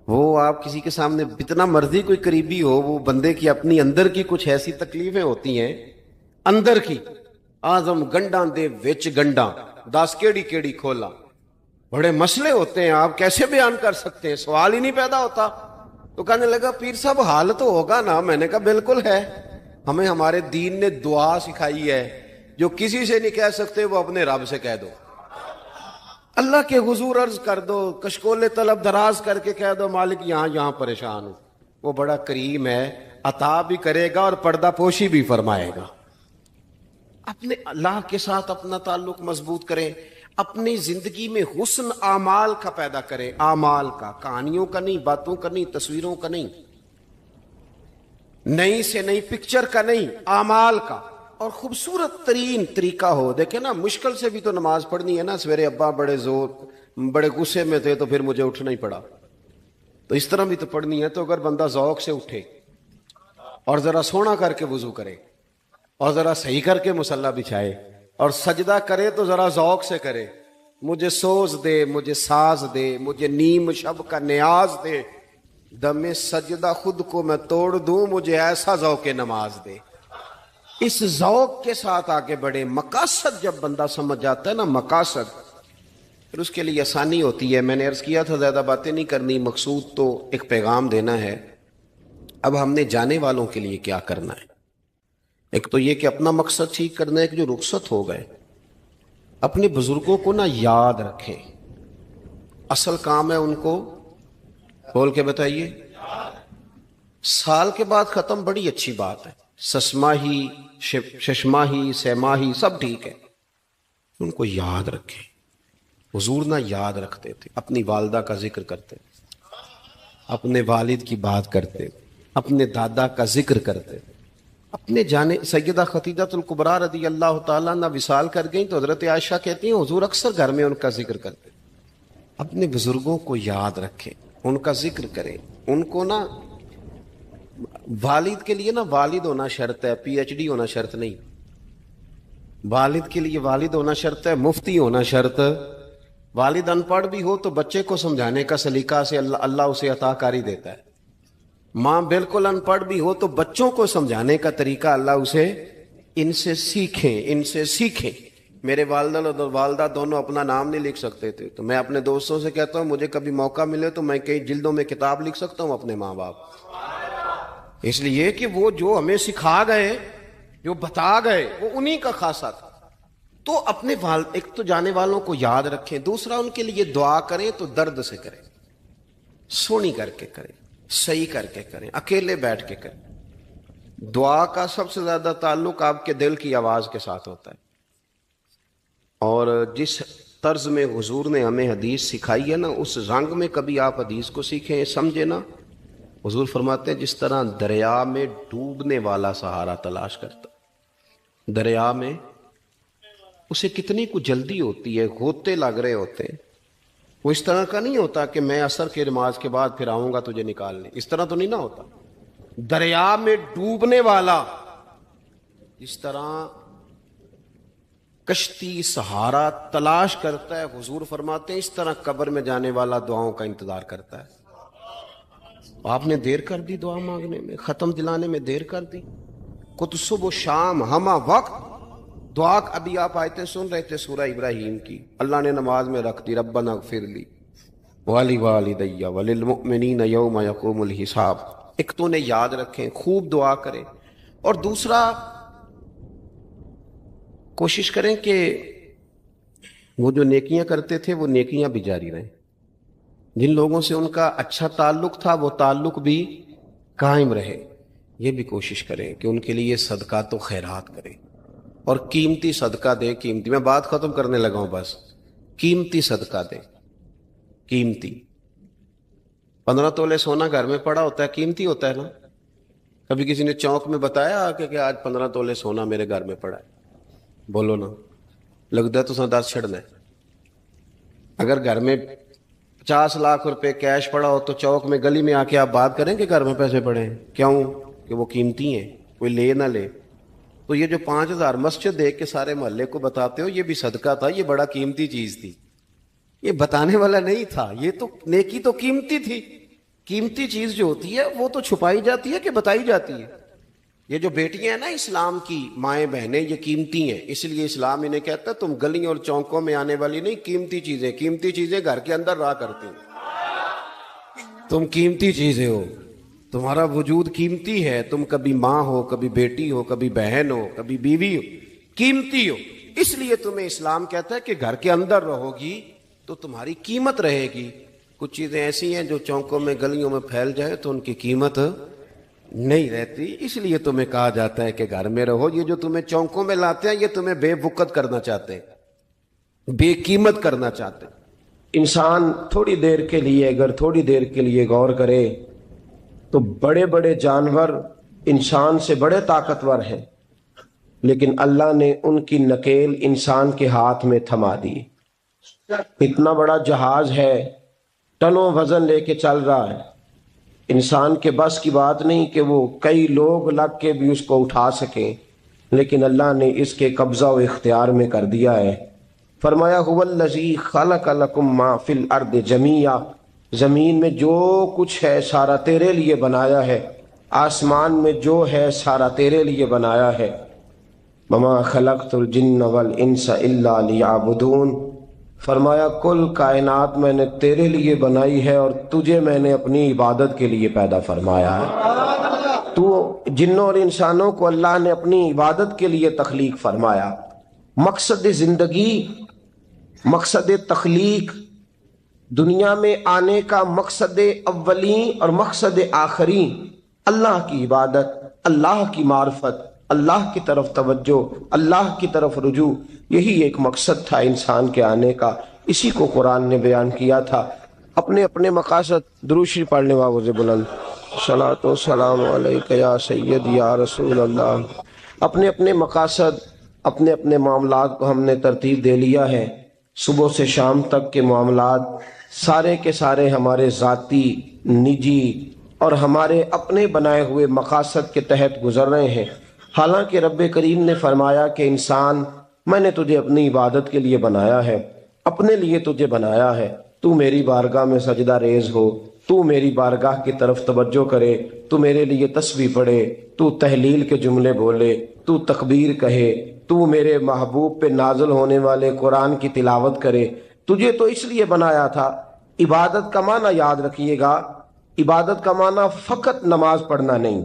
وہ آپ کسی کے سامنے جتنا مرضی کوئی قریبی ہو، وہ بندے کی اپنی اندر کی کچھ ایسی تکلیفیں ہوتی ہیں اندر کی. آزم گنڈاں دے وچ گنڈاں دس کیڑی کھولا، بڑے مسئلے ہوتے ہیں، آپ کیسے بیان کر سکتے ہیں؟ سوال ہی نہیں پیدا ہوتا. تو کہنے لگا پیر صاحب حال تو ہوگا نا. میں نے کہا بالکل ہے. ہمیں ہمارے دین نے دعا سکھائی ہے، جو کسی سے نہیں کہہ سکتے وہ اپنے رب سے کہہ دو. اللہ کے حضور عرض کر دو، کشکول طلب دراز کر کے کہہ دو مالک یہاں پریشان ہوں. وہ بڑا کریم ہے، عطا بھی کرے گا اور پردہ پوشی بھی فرمائے گا. اپنے اللہ کے ساتھ اپنا تعلق مضبوط کریں. اپنی زندگی میں حسن اعمال کا پیدا کریں، اعمال کا، کہانیوں کا نہیں، باتوں کا نہیں، تصویروں کا نہیں، نئی سے نئی پکچر کا نہیں، اعمال کا. اور خوبصورت ترین طریقہ ہو. دیکھیں نا، مشکل سے بھی تو نماز پڑھنی ہے نا. سویرے ابا بڑے غصے میں تھے تو پھر مجھے اٹھنا ہی پڑا، تو اس طرح بھی تو پڑھنی ہے. تو اگر بندہ ذوق سے اٹھے اور ذرا سونا کر کے وضو کرے اور ذرا صحیح کر کے مصلی بچھائے اور سجدہ کرے تو ذرا ذوق سے کرے. مجھے سوز دے، مجھے ساز دے، مجھے نیم شب کا نیاز دے، دم سجدہ خود کو میں توڑ دوں، مجھے ایسا ذوق نماز دے. اس ذوق کے ساتھ آگے بڑھے. مقاصد جب بندہ سمجھ جاتا ہے نا، مقاصد، پھر اس کے لیے آسانی ہوتی ہے. میں نے عرض کیا تھا زیادہ باتیں نہیں کرنی، مقصود تو ایک پیغام دینا ہے. اب ہم نے جانے والوں کے لیے کیا کرنا ہے؟ ایک تو یہ کہ اپنا مقصد ٹھیک کرنا ہے کہ جو رخصت ہو گئے اپنے بزرگوں کو نہ یاد رکھیں. اصل کام ہے ان کو بول کے بتائیے. سال کے بعد ختم، بڑی اچھی بات ہے. سسماہی، ششماہی، سیماہی سب ٹھیک ہے، ان کو یاد رکھیں. حضور نہ یاد رکھتے تھے، اپنی والدہ کا ذکر کرتے، اپنے والد کی بات کرتے، اپنے دادا کا ذکر کرتے. اپنے جانے سیدہ خدیجہ الکبریٰ رضی اللہ تعالیٰ عنہ وصال کر گئیں تو حضرت عائشہ کہتی ہیں حضور اکثر گھر میں ان کا ذکر کرتے. اپنے بزرگوں کو یاد رکھیں، ان کا ذکر کریں. ان کو نا والد کے لیے نا والد ہونا شرط ہے، پی ایچ ڈی ہونا شرط نہیں. والد کے لیے والد ہونا شرط ہے، مفتی ہونا شرط. والد ان پڑھ بھی ہو تو بچے کو سمجھانے کا سلیقہ سے اللہ اسے عطا کاری دیتا ہے. ماں بالکل ان پڑھ بھی ہو تو بچوں کو سمجھانے کا طریقہ اللہ اسے ان سے سیکھیں. میرے والدہ اور والدہ دونوں اپنا نام نہیں لکھ سکتے تھے، تو میں اپنے دوستوں سے کہتا ہوں مجھے کبھی موقع ملے تو میں کئی جلدوں میں کتاب لکھ سکتا ہوں اپنے ماں باپ. اس لیے کہ وہ جو ہمیں سکھا گئے، جو بتا گئے، وہ انہی کا خاصہ تھا. تو اپنے ایک تو جانے والوں کو یاد رکھیں، دوسرا ان کے لیے دعا کریں تو درد سے کریں، سونی کر کے کریں، صحیح کر کے کریں، اکیلے بیٹھ کے کریں. دعا کا سب سے زیادہ تعلق آپ کے دل کی آواز کے ساتھ ہوتا ہے. اور جس طرز میں حضور نے ہمیں حدیث سکھائی ہے نا، اس رنگ میں کبھی آپ حدیث کو سیکھیں، سمجھے نا. حضور فرماتے ہیں جس طرح دریا میں ڈوبنے والا سہارا تلاش کرتا، دریا میں اسے کتنی کو جلدی ہوتی ہے، غوطے لگ رہے ہوتے ہیں. وہ اس طرح کا نہیں ہوتا کہ میں عصر کی نماز کے بعد پھر آؤں گا تجھے نکالنے، اس طرح تو نہیں نہ ہوتا. دریا میں ڈوبنے والا جس طرح کشتی سہارا تلاش کرتا ہے، حضور فرماتے ہیں اس طرح قبر میں جانے والا دعاؤں کا انتظار کرتا ہے. آپ نے دیر کر دی دعا مانگنے میں، ختم دلانے میں دیر کر دی. کت صبح و شام ہمہ وقت دعا. ابھی آپ آیتیں سن رہے تھے سورہ ابراہیم کی، اللہ نے نماز میں رکھ دی ربنا اغفر لی ولی وللمؤمنین یوم یقوم الحساب. ایک تو نے یاد رکھیں، خوب دعا کریں، اور دوسرا کوشش کریں کہ وہ جو نیکیاں کرتے تھے وہ نیکیاں بھی جاری رہیں. جن لوگوں سے ان کا اچھا تعلق تھا وہ تعلق بھی قائم رہے. یہ بھی کوشش کریں کہ ان کے لیے صدقات و خیرات کریں، اور قیمتی صدقہ دیں. قیمتی، میں بات ختم کرنے لگا ہوں، بس قیمتی صدقہ دیں. قیمتی 15 تولے سونا گھر میں پڑا ہوتا ہے، قیمتی ہوتا ہے نا. کبھی کسی نے چوک میں بتایا کہ آج 15 تولے سونا میرے گھر میں پڑا ہے؟ بولو نا، لگتا ہے تو 10 چھڑنا ہے. اگر گھر میں 50 لاکھ روپے کیش پڑا ہو تو چوک میں گلی میں آ کے آپ بات کریں کہ گھر میں پیسے پڑے ہیں. کیوں؟ کہ وہ قیمتی ہیں، کوئی لے نہ لے. تو یہ جو 5000 مسجد دیکھ کے سارے محلے کو بتاتے ہو یہ بھی صدقہ تھا، یہ بڑا قیمتی چیز تھی. یہ بتانے والا نہیں تھا، یہ تو نیکی تو قیمتی تھی. قیمتی چیز جو ہوتی ہے وہ تو چھپائی جاتی ہے کہ بتائی جاتی ہے. یہ جو بیٹیاں ہیں نا اسلام کی، مائیں بہنیں، یہ قیمتی ہیں. اس لیے اسلام انہیں کہتا ہے تم گلیوں اور چوکوں میں آنے والی نہیں، قیمتی چیزیں گھر کے اندر رہا کرتی ہیں. تم قیمتی چیزیں ہو، تمہارا وجود قیمتی ہے. تم کبھی ماں ہو، کبھی بیٹی ہو، کبھی بہن ہو، کبھی بیوی ہو، قیمتی ہو. اس لیے تمہیں اسلام کہتا ہے کہ گھر کے اندر رہو گی تو تمہاری قیمت رہے گی. کچھ چیزیں ایسی ہیں جو چوکوں میں گلیوں میں پھیل جائے تو ان کی قیمت نہیں رہتی. اس لیے تمہیں کہا جاتا ہے کہ گھر میں رہو. یہ جو تمہیں چوکوں میں لاتے ہیں یہ تمہیں بے وقت کرنا چاہتے ہیں، بے قیمت کرنا چاہتے ہیں. انسان تھوڑی دیر کے لیے غور کرے تو بڑے بڑے جانور انسان سے بڑے طاقتور ہیں، لیکن اللہ نے ان کی نکیل انسان کے ہاتھ میں تھما دی. اتنا بڑا جہاز ہے، ٹنوں وزن لے کے چل رہا ہے. انسان کے بس کی بات نہیں کہ وہ کئی لوگ لگ کے بھی اس کو اٹھا سکیں، لیکن اللہ نے اس کے قبضہ و اختیار میں کر دیا ہے. فرمایا هو الذی خلق لکم ما فی الارض جمیعا، زمین میں جو کچھ ہے سارا تیرے لیے بنایا ہے، آسمان میں جو ہے سارا تیرے لیے بنایا ہے. وما خلقت الجن والانس الا لیعبدون، فرمایا کل کائنات میں نے تیرے لیے بنائی ہے اور تجھے میں نے اپنی عبادت کے لیے پیدا فرمایا ہے. تو جنوں اور انسانوں کو اللہ نے اپنی عبادت کے لیے تخلیق فرمایا. مقصد زندگی، مقصد تخلیق، دنیا میں آنے کا مقصد اولین اور مقصد آخری اللہ کی عبادت، اللہ کی معرفت، اللہ کی طرف توجہ، اللہ کی طرف رجوع. یہی ایک مقصد تھا انسان کے آنے کا. اسی کو قرآن نے بیان کیا تھا. اپنے اپنے مقاصد درود شریف پڑھنے والوں سے بلند صلاۃ و سلام علیک یا سید یا رسول اللہ. اپنے اپنے مقاصد، اپنے اپنے معاملات کو ہم نے ترتیب دے لیا ہے. صبح سے شام تک کے معاملات سارے کے سارے ہمارے ذاتی، نجی اور ہمارے اپنے بنائے ہوئے مقاصد کے تحت گزر رہے ہیں۔ حالانکہ رب کریم نے فرمایا کہ انسان، میں نے تجھے اپنی عبادت کے لیے بنایا ہے، اپنے لیے تجھے بنایا ہے، تو میری بارگاہ میں سجدہ ریز ہو، تو میری بارگاہ کی طرف توجہ کرے، تو میرے لیے تسبیح پڑھے، تو تحلیل کے جملے بولے، تو تکبیر کہے، تو میرے محبوب پہ نازل ہونے والے قرآن کی تلاوت کرے۔ تجھے تو اس لیے بنایا تھا۔ عبادت کا معنی یاد رکھیے گا، عبادت کا معنی فقط نماز پڑھنا نہیں،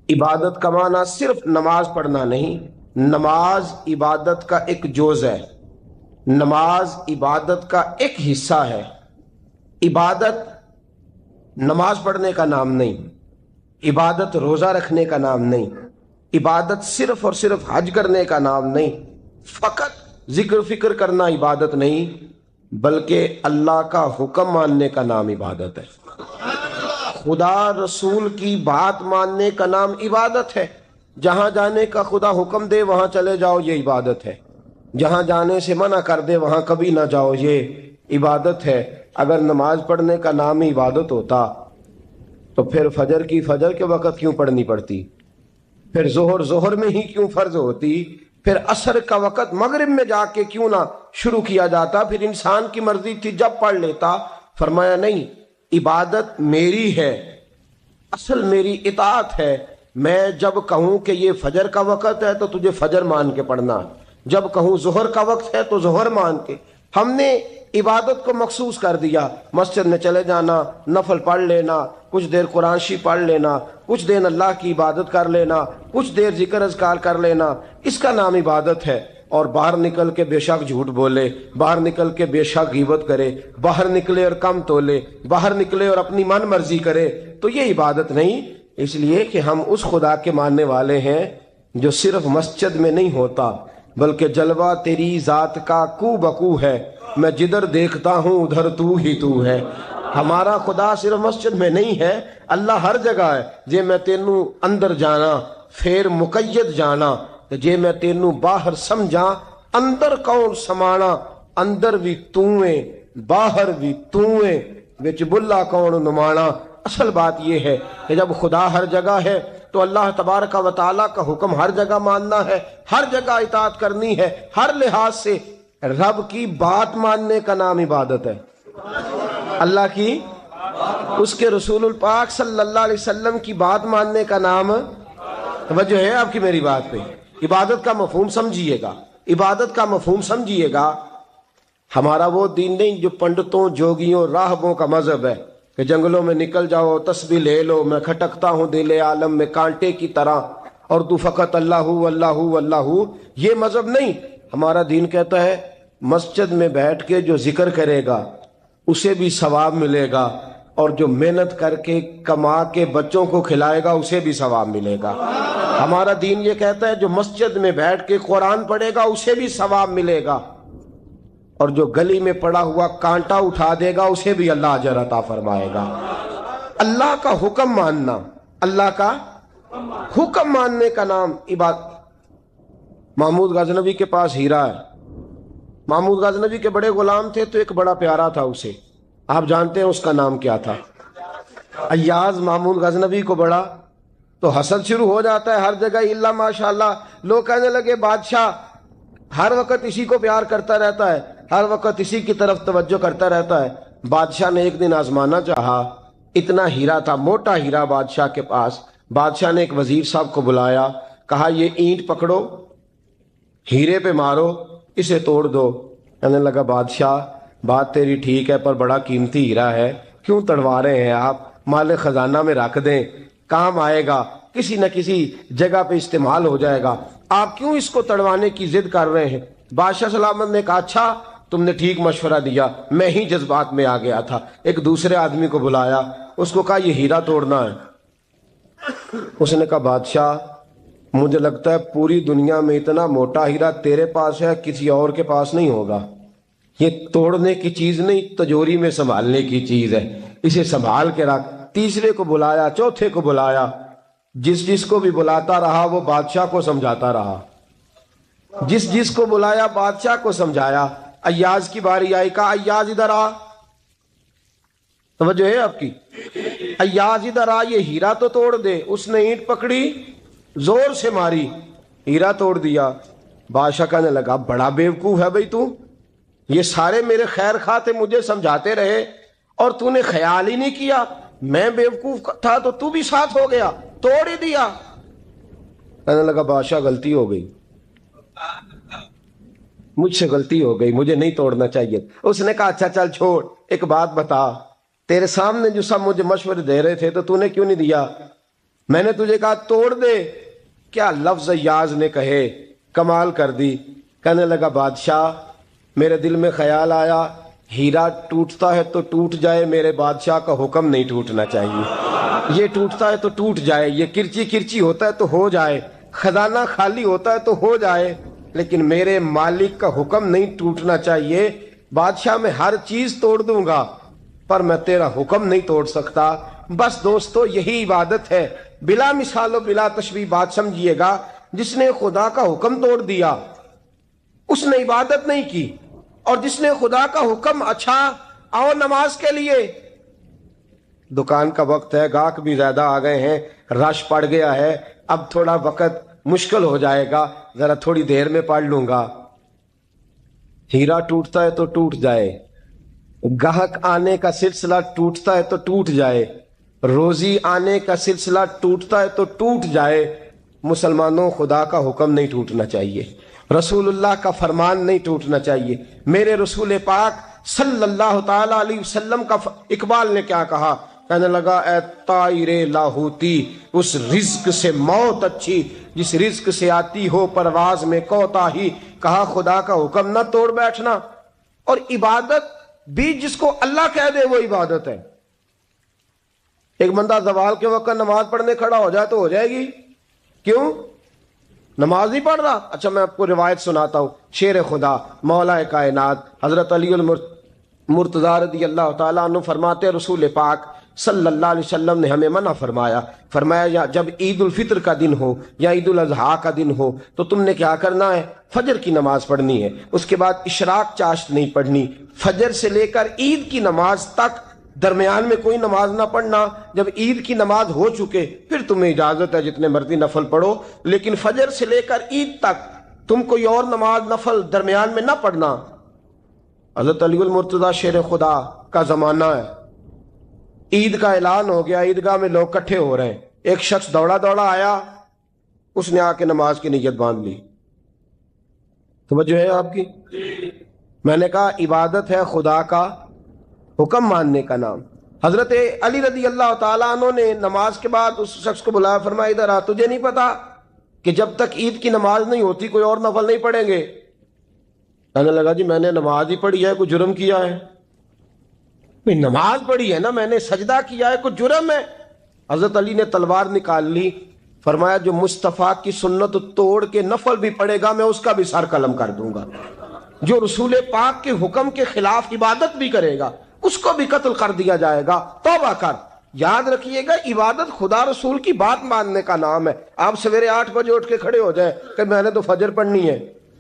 عبادت کا معنی صرف نماز پڑھنا نہیں، نماز عبادت کا ایک جز ہے، نماز عبادت کا ایک حصہ ہے۔ عبادت نماز پڑھنے کا نام نہیں، عبادت روزہ رکھنے کا نام نہیں، عبادت صرف اور صرف حج کرنے کا نام نہیں، فقط ذکر فکر کرنا عبادت نہیں، بلکہ اللہ کا حکم ماننے کا نام عبادت ہے۔ خدا رسول کی بات ماننے کا نام عبادت ہے۔ جہاں جانے کا خدا حکم دے وہاں چلے جاؤ، یہ عبادت ہے۔ جہاں جانے سے منع کر دے وہاں کبھی نہ جاؤ، یہ عبادت ہے۔ اگر نماز پڑھنے کا نام ہی عبادت ہوتا تو پھر فجر کی فجر کے وقت کیوں پڑھنی پڑتی، پھر ظہر میں ہی کیوں فرض ہوتی، پھر عصر کا وقت مغرب میں جا کے کیوں نہ شروع کیا جاتا، پھر انسان کی مرضی تھی جب پڑھ لیتا۔ فرمایا نہیں، عبادت میری ہے، اصل میری اطاعت ہے۔ میں جب کہوں کہ یہ فجر کا وقت ہے تو تجھے فجر مان کے پڑھنا، جب کہوں ظہر کا وقت ہے تو ظہر مان کے۔ ہم نے عبادت کو مخصوص کر دیا، مسجد میں چلے جانا، نفل پڑھ لینا، کچھ دیر قرآن شریف پڑھ لینا، کچھ دیر اللہ کی عبادت کر لینا، کچھ دیر ذکر اذکار کر لینا، اس کا نام عبادت ہے۔ اور باہر نکل کے بے شک جھوٹ بولے، باہر نکل کے بے شک غیبت کرے، باہر نکلے اور کم تولے، باہر نکلے اور اپنی من مرضی کرے، تو یہ عبادت نہیں۔ اس لیے کہ ہم اس خدا کے ماننے والے ہیں جو صرف مسجد میں نہیں ہوتا، بلکہ جلوہ تیری ذات کا کو بکو ہے، میں جدھر دیکھتا ہوں ادھر تو ہی تو ہے۔ ہمارا خدا صرف مسجد میں نہیں ہے، اللہ ہر جگہ ہے۔ جے میں تینوں اندر جانا پھر مقید جانا، جے میں تینوں باہر سمجھا اندر کون سمانا، اندر بھی تویں باہر بھی تویں وچ بلا کون نمانا۔ اصل بات یہ ہے کہ جب خدا ہر جگہ ہے تو اللہ تبارک و تعالیٰ کا حکم ہر جگہ ماننا ہے، ہر جگہ اطاعت کرنی ہے، ہر لحاظ سے۔ رب کی بات ماننے کا نام عبادت ہے، اللہ کی، اس کے رسول الپاک صلی اللہ علیہ وسلم کی بات ماننے کا نام، توجہ ہے آپ کی میری بات پہ؟ عبادت کا مفہوم سمجھیے گا، عبادت کا مفہوم سمجھیے گا۔ ہمارا وہ دین نہیں جو پنڈتوں جوگیوں راہبوں کا مذہب ہے کہ جنگلوں میں نکل جاؤ تسبیح لے لو، میں کھٹکتا ہوں دل عالم میں کانٹے کی طرح اور تو فقط اللہ اللہ اللہ۔ یہ مذہب نہیں۔ ہمارا دین کہتا ہے مسجد میں بیٹھ کے جو ذکر کرے گا اسے بھی ثواب ملے گا، اور جو محنت کر کے کما کے بچوں کو کھلائے گا اسے بھی ثواب ملے گا۔ ہمارا دین یہ کہتا ہے جو مسجد میں بیٹھ کے قرآن پڑھے گا اسے بھی ثواب ملے گا، اور جو گلی میں پڑا ہوا کانٹا اٹھا دے گا اسے بھی اللہ اجر عطا فرمائے گا۔ اللہ کا حکم ماننا، اللہ کا حکم ماننے کا نام عبادت۔ محمود غزنوی کے پاس ہیرا ہے، محمود غزنوی کے بڑے غلام تھے تو ایک بڑا پیارا تھا اسے، آپ جانتے ہیں اس کا نام کیا تھا؟ ایاز محمود غزنوی کو بڑا تو حسد شروع ہو جاتا ہے ہر جگہ، الا ماشاءاللہ۔ لوگ کہنے لگے بادشاہ ہر وقت اسی کو پیار کرتا رہتا ہے، ہر وقت اسی کی طرف توجہ کرتا رہتا ہے۔ بادشاہ نے ایک دن آزمانا چاہا، اتنا ہیرا تھا، موٹا ہیرا بادشاہ کے پاس۔ بادشاہ نے ایک وزیر صاحب کو بلایا، کہا یہ اینٹ پکڑو، ہیرے پہ مارو، اسے توڑ دو۔ کہنے لگا بادشاہ بات تیری ٹھیک ہے پر بڑا قیمتی ہیرا ہے، کیوں تڑوا رہے ہیں آپ؟ مال خزانہ میں رکھ دیں، کام آئے گا، کسی نہ کسی جگہ پہ استعمال ہو جائے گا، آپ کیوں اس کو تڑوانے کی ضد کر رہے ہیں؟ بادشاہ سلامت نے کہا اچھا تم نے ٹھیک مشورہ دیا، میں ہی جذبات میں آ گیا تھا۔ ایک دوسرے آدمی کو بلایا، اس کو کہا یہ ہیرا توڑنا ہے۔ اس نے کہا بادشاہ مجھے لگتا ہے پوری دنیا میں اتنا موٹا ہیرا تیرے پاس ہے، کسی اور کے پاس نہیں ہوگا۔ یہ توڑنے کی چیز نہیں، تجوری میں سنبھالنے کی چیز ہے، اسے سنبھال کے رکھ۔ تیسرے کو بلایا، چوتھے کو بلایا، جس کو بھی بلاتا رہا وہ بادشاہ کو سمجھاتا رہا، جس کو بلایا بادشاہ کو سمجھایا۔ ایاز کی باری آئی، کہا ایاز ادھر آ۔ توجہ ہے آپ کی؟ ایاز ادھر آ، یہ ہیرا تو توڑ دے۔ اس نے اینٹ پکڑی، زور سے ماری، ہیرا توڑ دیا۔ بادشاہ کہنے لگا بڑا بیوقوف ہے بھائی تو، یہ سارے میرے خیر خواہ تھے، مجھے سمجھاتے رہے اور تو نے خیال ہی نہیں کیا، میں بیوقوف تھا تو بھی ساتھ ہو گیا، توڑ ہی دیا۔ کہنے لگا بادشاہ غلطی ہو گئی، مجھ سے غلطی ہو گئی، مجھے نہیں توڑنا چاہیے۔ اس نے کہا اچھا چل چھوڑ، ایک بات بتا، تیرے سامنے جو سب مجھے مشورے دے رہے تھے تو نے کیوں نہیں دیا؟ میں نے تجھے کہا توڑ دے، کیا لفظ ایاز نے کہے، کمال کر دی۔ کہنے لگا بادشاہ میرے دل میں خیال آیا ہیرا ٹوٹتا ہے تو ٹوٹ جائے، میرے بادشاہ کا حکم نہیں ٹوٹنا چاہیے، یہ ٹوٹتا ہے تو ٹوٹ جائے، یہ کرچی کرچی ہوتا ہے تو ہو جائے، خزانہ خالی ہوتا ہے تو ہو جائے، لیکن میرے مالک کا حکم نہیں ٹوٹنا چاہیے۔ بادشاہ میں ہر چیز توڑ دوں گا پر میں تیرا حکم نہیں توڑ سکتا۔ بس دوستو یہی عبادت ہے، بلا مثال و بلا تشبیہ بات سمجھیے گا۔ جس نے خدا کا حکم توڑ دیا اس نے عبادت نہیں کی، اور جس نے خدا کا حکم اچھا آؤ نماز کے لیے، دکان کا وقت ہے، گاہک بھی زیادہ آ گئے ہیں، رش پڑ گیا ہے، اب تھوڑا وقت مشکل ہو جائے گا، ذرا تھوڑی دیر میں پڑھ لوں گا۔ ہیرا ٹوٹتا ہے تو ٹوٹ جائے، گاہک آنے کا سلسلہ ٹوٹتا ہے تو ٹوٹ جائے، روزی آنے کا سلسلہ ٹوٹتا ہے تو ٹوٹ جائے، مسلمانوں خدا کا حکم نہیں ٹوٹنا چاہیے، رسول اللہ کا فرمان نہیں ٹوٹنا چاہیے۔ میرے رسول پاک صلی اللہ تعالی علیہ وسلم کا اقبال نے کیا کہا؟ کہنے لگا اے طائر لاہوتی، اس رزق سے موت اچھی جس رزق سے آتی ہو پرواز میں کوتاہی۔ کہا خدا کا حکم نہ توڑ بیٹھنا، اور عبادت بھی جس کو اللہ کہہ دے وہ عبادت ہے۔ ایک بندہ زوال کے وقت نماز پڑھنے کھڑا ہو جائے تو ہو جائے گی، کیوں؟ نماز نہیں پڑھ رہا۔ اچھا میں آپ کو روایت سناتا ہوں، شیر خدا مولا کائنات حضرت علی المرتضی رضی اللہ تعالیٰ عنہ فرماتے رسول پاک صلی اللہ علیہ وسلم نے ہمیں منع فرمایا جب عید الفطر کا دن ہو یا عید الاضحیٰ کا دن ہو تو تم نے کیا کرنا ہے؟ فجر کی نماز پڑھنی ہے، اس کے بعد اشراق چاشت نہیں پڑھنی، فجر سے لے کر عید کی نماز تک درمیان میں کوئی نماز نہ پڑھنا۔ جب عید کی نماز ہو چکے پھر تمہیں اجازت ہے جتنے مرضی نفل پڑھو، لیکن فجر سے لے کر عید تک تم کوئی اور نماز نفل درمیان میں نہ پڑھنا۔ حضرت علی المرتضی شیر خدا کا زمانہ ہے، عید کا اعلان ہو گیا، عیدگاہ میں لوگ کٹھے ہو رہے ہیں، ایک شخص دوڑا دوڑا آیا، اس نے آ کے نماز کی نیت باندھ لی۔ توجہ ہے آپ کی؟ میں نے کہا عبادت ہے خدا کا حکم ماننے کا نام۔ حضرت علی رضی اللہ تعالیٰ عنہ نے نماز کے بعد اس شخص کو بلایا، فرمایا ادھر آ، تجھے نہیں پتا کہ جب تک عید کی نماز نہیں ہوتی کوئی اور نفل نہیں پڑھیں گے؟ کہنے لگا جی میں نے نماز ہی پڑھی ہے، کوئی جرم کیا ہے؟ نماز پڑھی ہے نا، میں نے سجدہ کیا ہے، کوئی جرم ہے؟ حضرت علی نے تلوار نکال لی، فرمایا جو مصطفیٰ کی سنت توڑ کے نفل بھی پڑھے گا میں اس کا بھی سر قلم کر دوں گا، جو رسول پاک کے حکم کے خلاف عبادت بھی کرے گا اس کو بھی قتل کر دیا جائے گا۔ توبہ کر۔ یاد رکھیے گا عبادت خدا رسول کی بات ماننے کا نام ہے۔ آپ سویرے 8 بجے اٹھ کے کھڑے ہو جائیں کہ میں نے تو فجر پڑھنی ہے،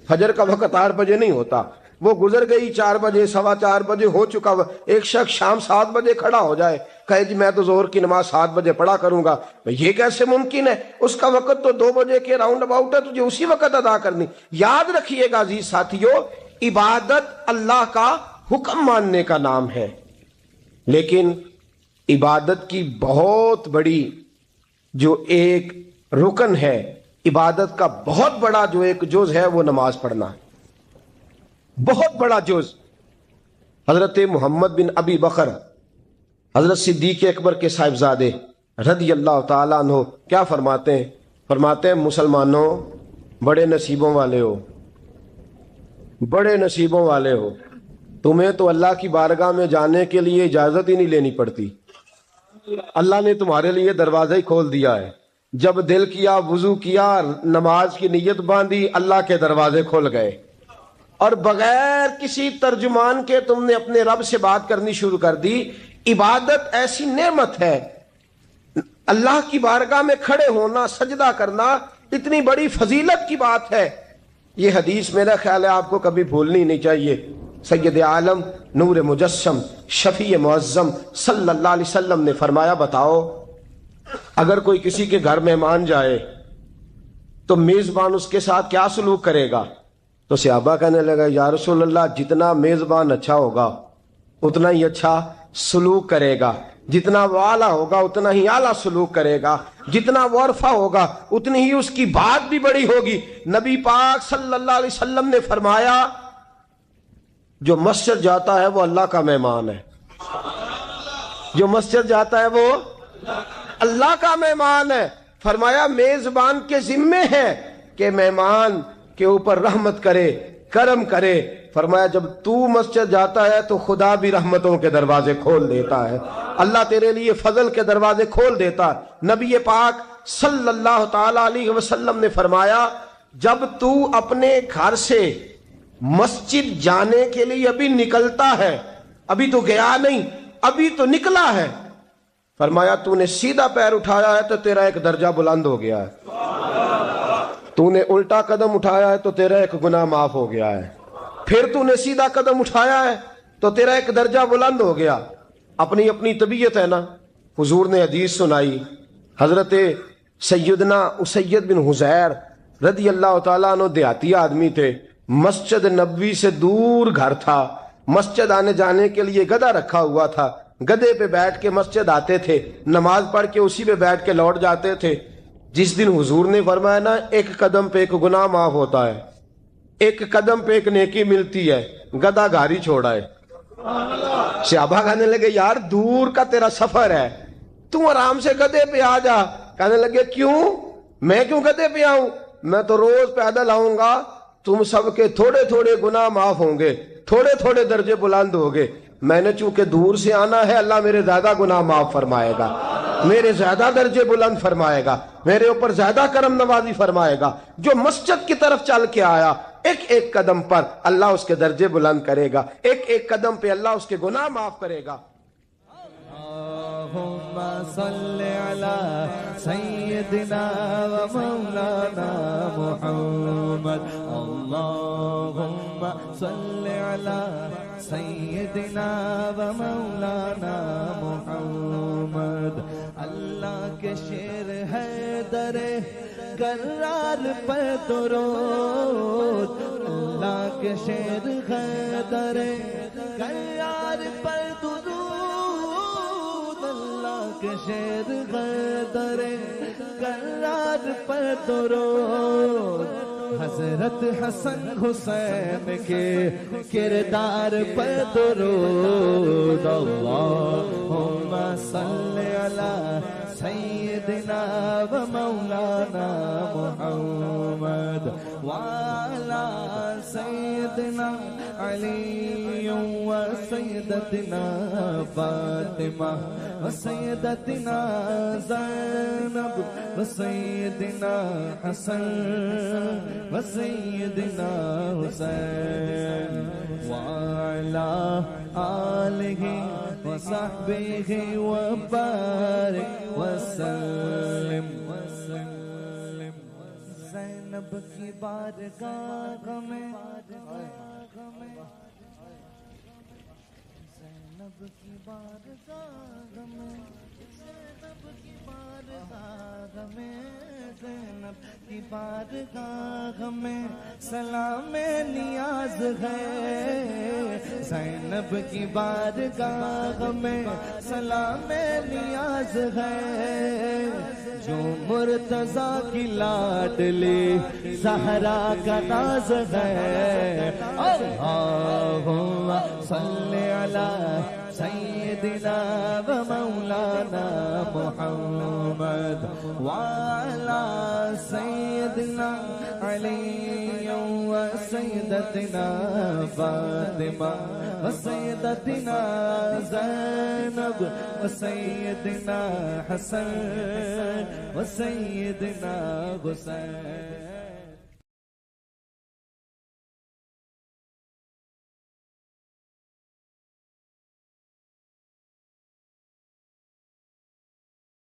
فجر کا وقت 8 بجے نہیں ہوتا، وہ گزر گئی 4 بجے، 4:15 بجے ہو چکا۔ ایک شخص شام 7 بجے کھڑا ہو جائے کہے جی میں تو ظہر کی نماز 7 بجے پڑھا کروں گا، یہ کیسے ممکن ہے؟ اس کا وقت تو 2 بجے کے راؤنڈ اباؤٹ ہے، تجھے اسی وقت ادا کرنی۔ یاد رکھیے گا عزیز ساتھیو، عبادت اللہ کا حکم ماننے کا نام ہے، لیکن عبادت کی بہت بڑی جو ایک رکن ہے، عبادت کا بہت بڑا جو ایک جز ہے وہ نماز پڑھنا ہے، بہت بڑا جز۔ حضرت محمد بن ابی بکر حضرت صدیق اکبر کے صاحبزادے رضی اللہ تعالیٰ عنہ کیا فرماتے ہیں مسلمانوں بڑے نصیبوں والے ہو، بڑے نصیبوں والے ہو، تمہیں تو اللہ کی بارگاہ میں جانے کے لیے اجازت ہی نہیں لینی پڑتی، اللہ نے تمہارے لیے دروازہ ہی کھول دیا ہے۔ جب دل کیا، وضو کیا، نماز کی نیت باندھی، اللہ کے دروازے کھل گئے، اور بغیر کسی ترجمان کے تم نے اپنے رب سے بات کرنی شروع کر دی۔ عبادت ایسی نعمت ہے، اللہ کی بارگاہ میں کھڑے ہونا، سجدہ کرنا اتنی بڑی فضیلت کی بات ہے۔ یہ حدیث میرا خیال ہے آپ کو کبھی بھولنی نہیں چاہیے۔ سید عالم نور مجسم شفیع معظم صلی اللہ علیہ وسلم نے فرمایا بتاؤ اگر کوئی کسی کے گھر مہمان جائے تو میزبان اس کے ساتھ کیا سلوک کرے گا؟ تو صحابہ کہنے لگا یا رسول اللہ جتنا میزبان اچھا ہوگا اتنا ہی اچھا سلوک کرے گا، جتنا وہ اعلیٰ ہوگا اتنا ہی اعلیٰ سلوک کرے گا، جتنا وہ عرفہ ہوگا اتنی ہی اس کی بات بھی بڑی ہوگی۔ نبی پاک صلی اللہ علیہ وسلم نے فرمایا جو مسجد جاتا ہے وہ اللہ کا مہمان ہے، جو مسجد جاتا ہے وہ اللہ کا مہمان ہے۔ فرمایا میزبان کے ذمے ہے کہ مہمان کے اوپر رحمت کرے، کرم کرے۔ فرمایا جب تو مسجد جاتا ہے تو خدا بھی رحمتوں کے دروازے کھول دیتا ہے، اللہ تیرے لیے فضل کے دروازے کھول دیتا ہے۔ نبی پاک صلی اللہ تعالی علیہ وسلم نے فرمایا جب تو اپنے گھر سے مسجد جانے کے لیے ابھی نکلتا ہے، ابھی تو گیا نہیں، ابھی تو نکلا ہے، فرمایا تو نے سیدھا پیر اٹھایا ہے تو تیرا ایک درجہ بلند ہو گیا ہے، تو نے الٹا قدم اٹھایا ہے تو تیرا ایک گناہ معاف ہو گیا ہے، پھر تو نے سیدھا قدم اٹھایا ہے تو تیرا ایک درجہ بلند ہو گیا۔ اپنی اپنی طبیعت ہے نا۔ حضور نے حدیث سنائی، حضرت سیدنا اسید بن حضیر رضی اللہ تعالیٰ عنہ دیہاتی آدمی تھے، مسجد نبوی سے دور گھر تھا، مسجد آنے جانے کے لیے گدھا رکھا ہوا تھا، گدھے پہ بیٹھ کے مسجد آتے تھے، نماز پڑھ کے اسی پہ بیٹھ کے لوٹ جاتے تھے۔ جس دن حضور نے فرمایا نا ایک قدم پہ ایک گناہ معاف ہوتا ہے، ایک قدم پہ ایک نیکی ملتی ہے، گدھا گھاری چھوڑا ہے۔ صحابہ کہنے لگے یار دور کا تیرا سفر ہے، تم آرام سے گدھے پہ آ جا۔ کہنے لگے کیوں؟ میں کیوں گدھے پہ آؤں؟ میں تو روز پیدل آؤں گا، تم سب کے تھوڑے تھوڑے گناہ معاف ہوں گے، تھوڑے تھوڑے درجے بلند ہوں گے۔ میں نے چونکہ دور سے آنا ہے، اللہ میرے زیادہ گناہ معاف فرمائے گا، میرے زیادہ درجے بلند فرمائے گا، میرے اوپر زیادہ کرم نوازی فرمائے گا۔ جو مسجد کی طرف چل کے آیا ایک ایک قدم پر اللہ اس کے درجے بلند کرے گا، ایک ایک قدم پہ اللہ اس کے گناہ معاف کرے گا۔ اللہم صلی علی سیدنا و مولانا محمد، اللہم صلی علی سیدنا و مولانا محمد۔ اللہ کے شیر ہے در کرار پر درود، اللہ کے شیر ہے در کرار پر درود، اللہ کے شیر ہے در کرار پر درود۔ حضرت حسن حسین کے کردار پر درود، اللہم صلی علی سیدنا و مولانا محمد وعلی سیدنا علی و سیدتنا فاطمہ و سیدتنا زینب و سیدنا حسن و سیدنا حسین وعلی آلہ وصحبہ وبارک وسلم۔ زینب کی بارگاہ میں، زینب کی بارگاہ میں، زینب کی بارگاہ میں، زینب کی بارگاہ میں سلام نیاز ہے، زینب کی بارگاہ میں سلام نیاز ہے، جو مرتضیٰ کی لاڈلی زہرا کا ناز ہے۔ اللہم صلی علی سیدنا و مولانا محمد وعلی سیدنا علی و سیدتنا فاطمہ و سیدتنا زینب و سیدنا حسن و سیدنا حسین۔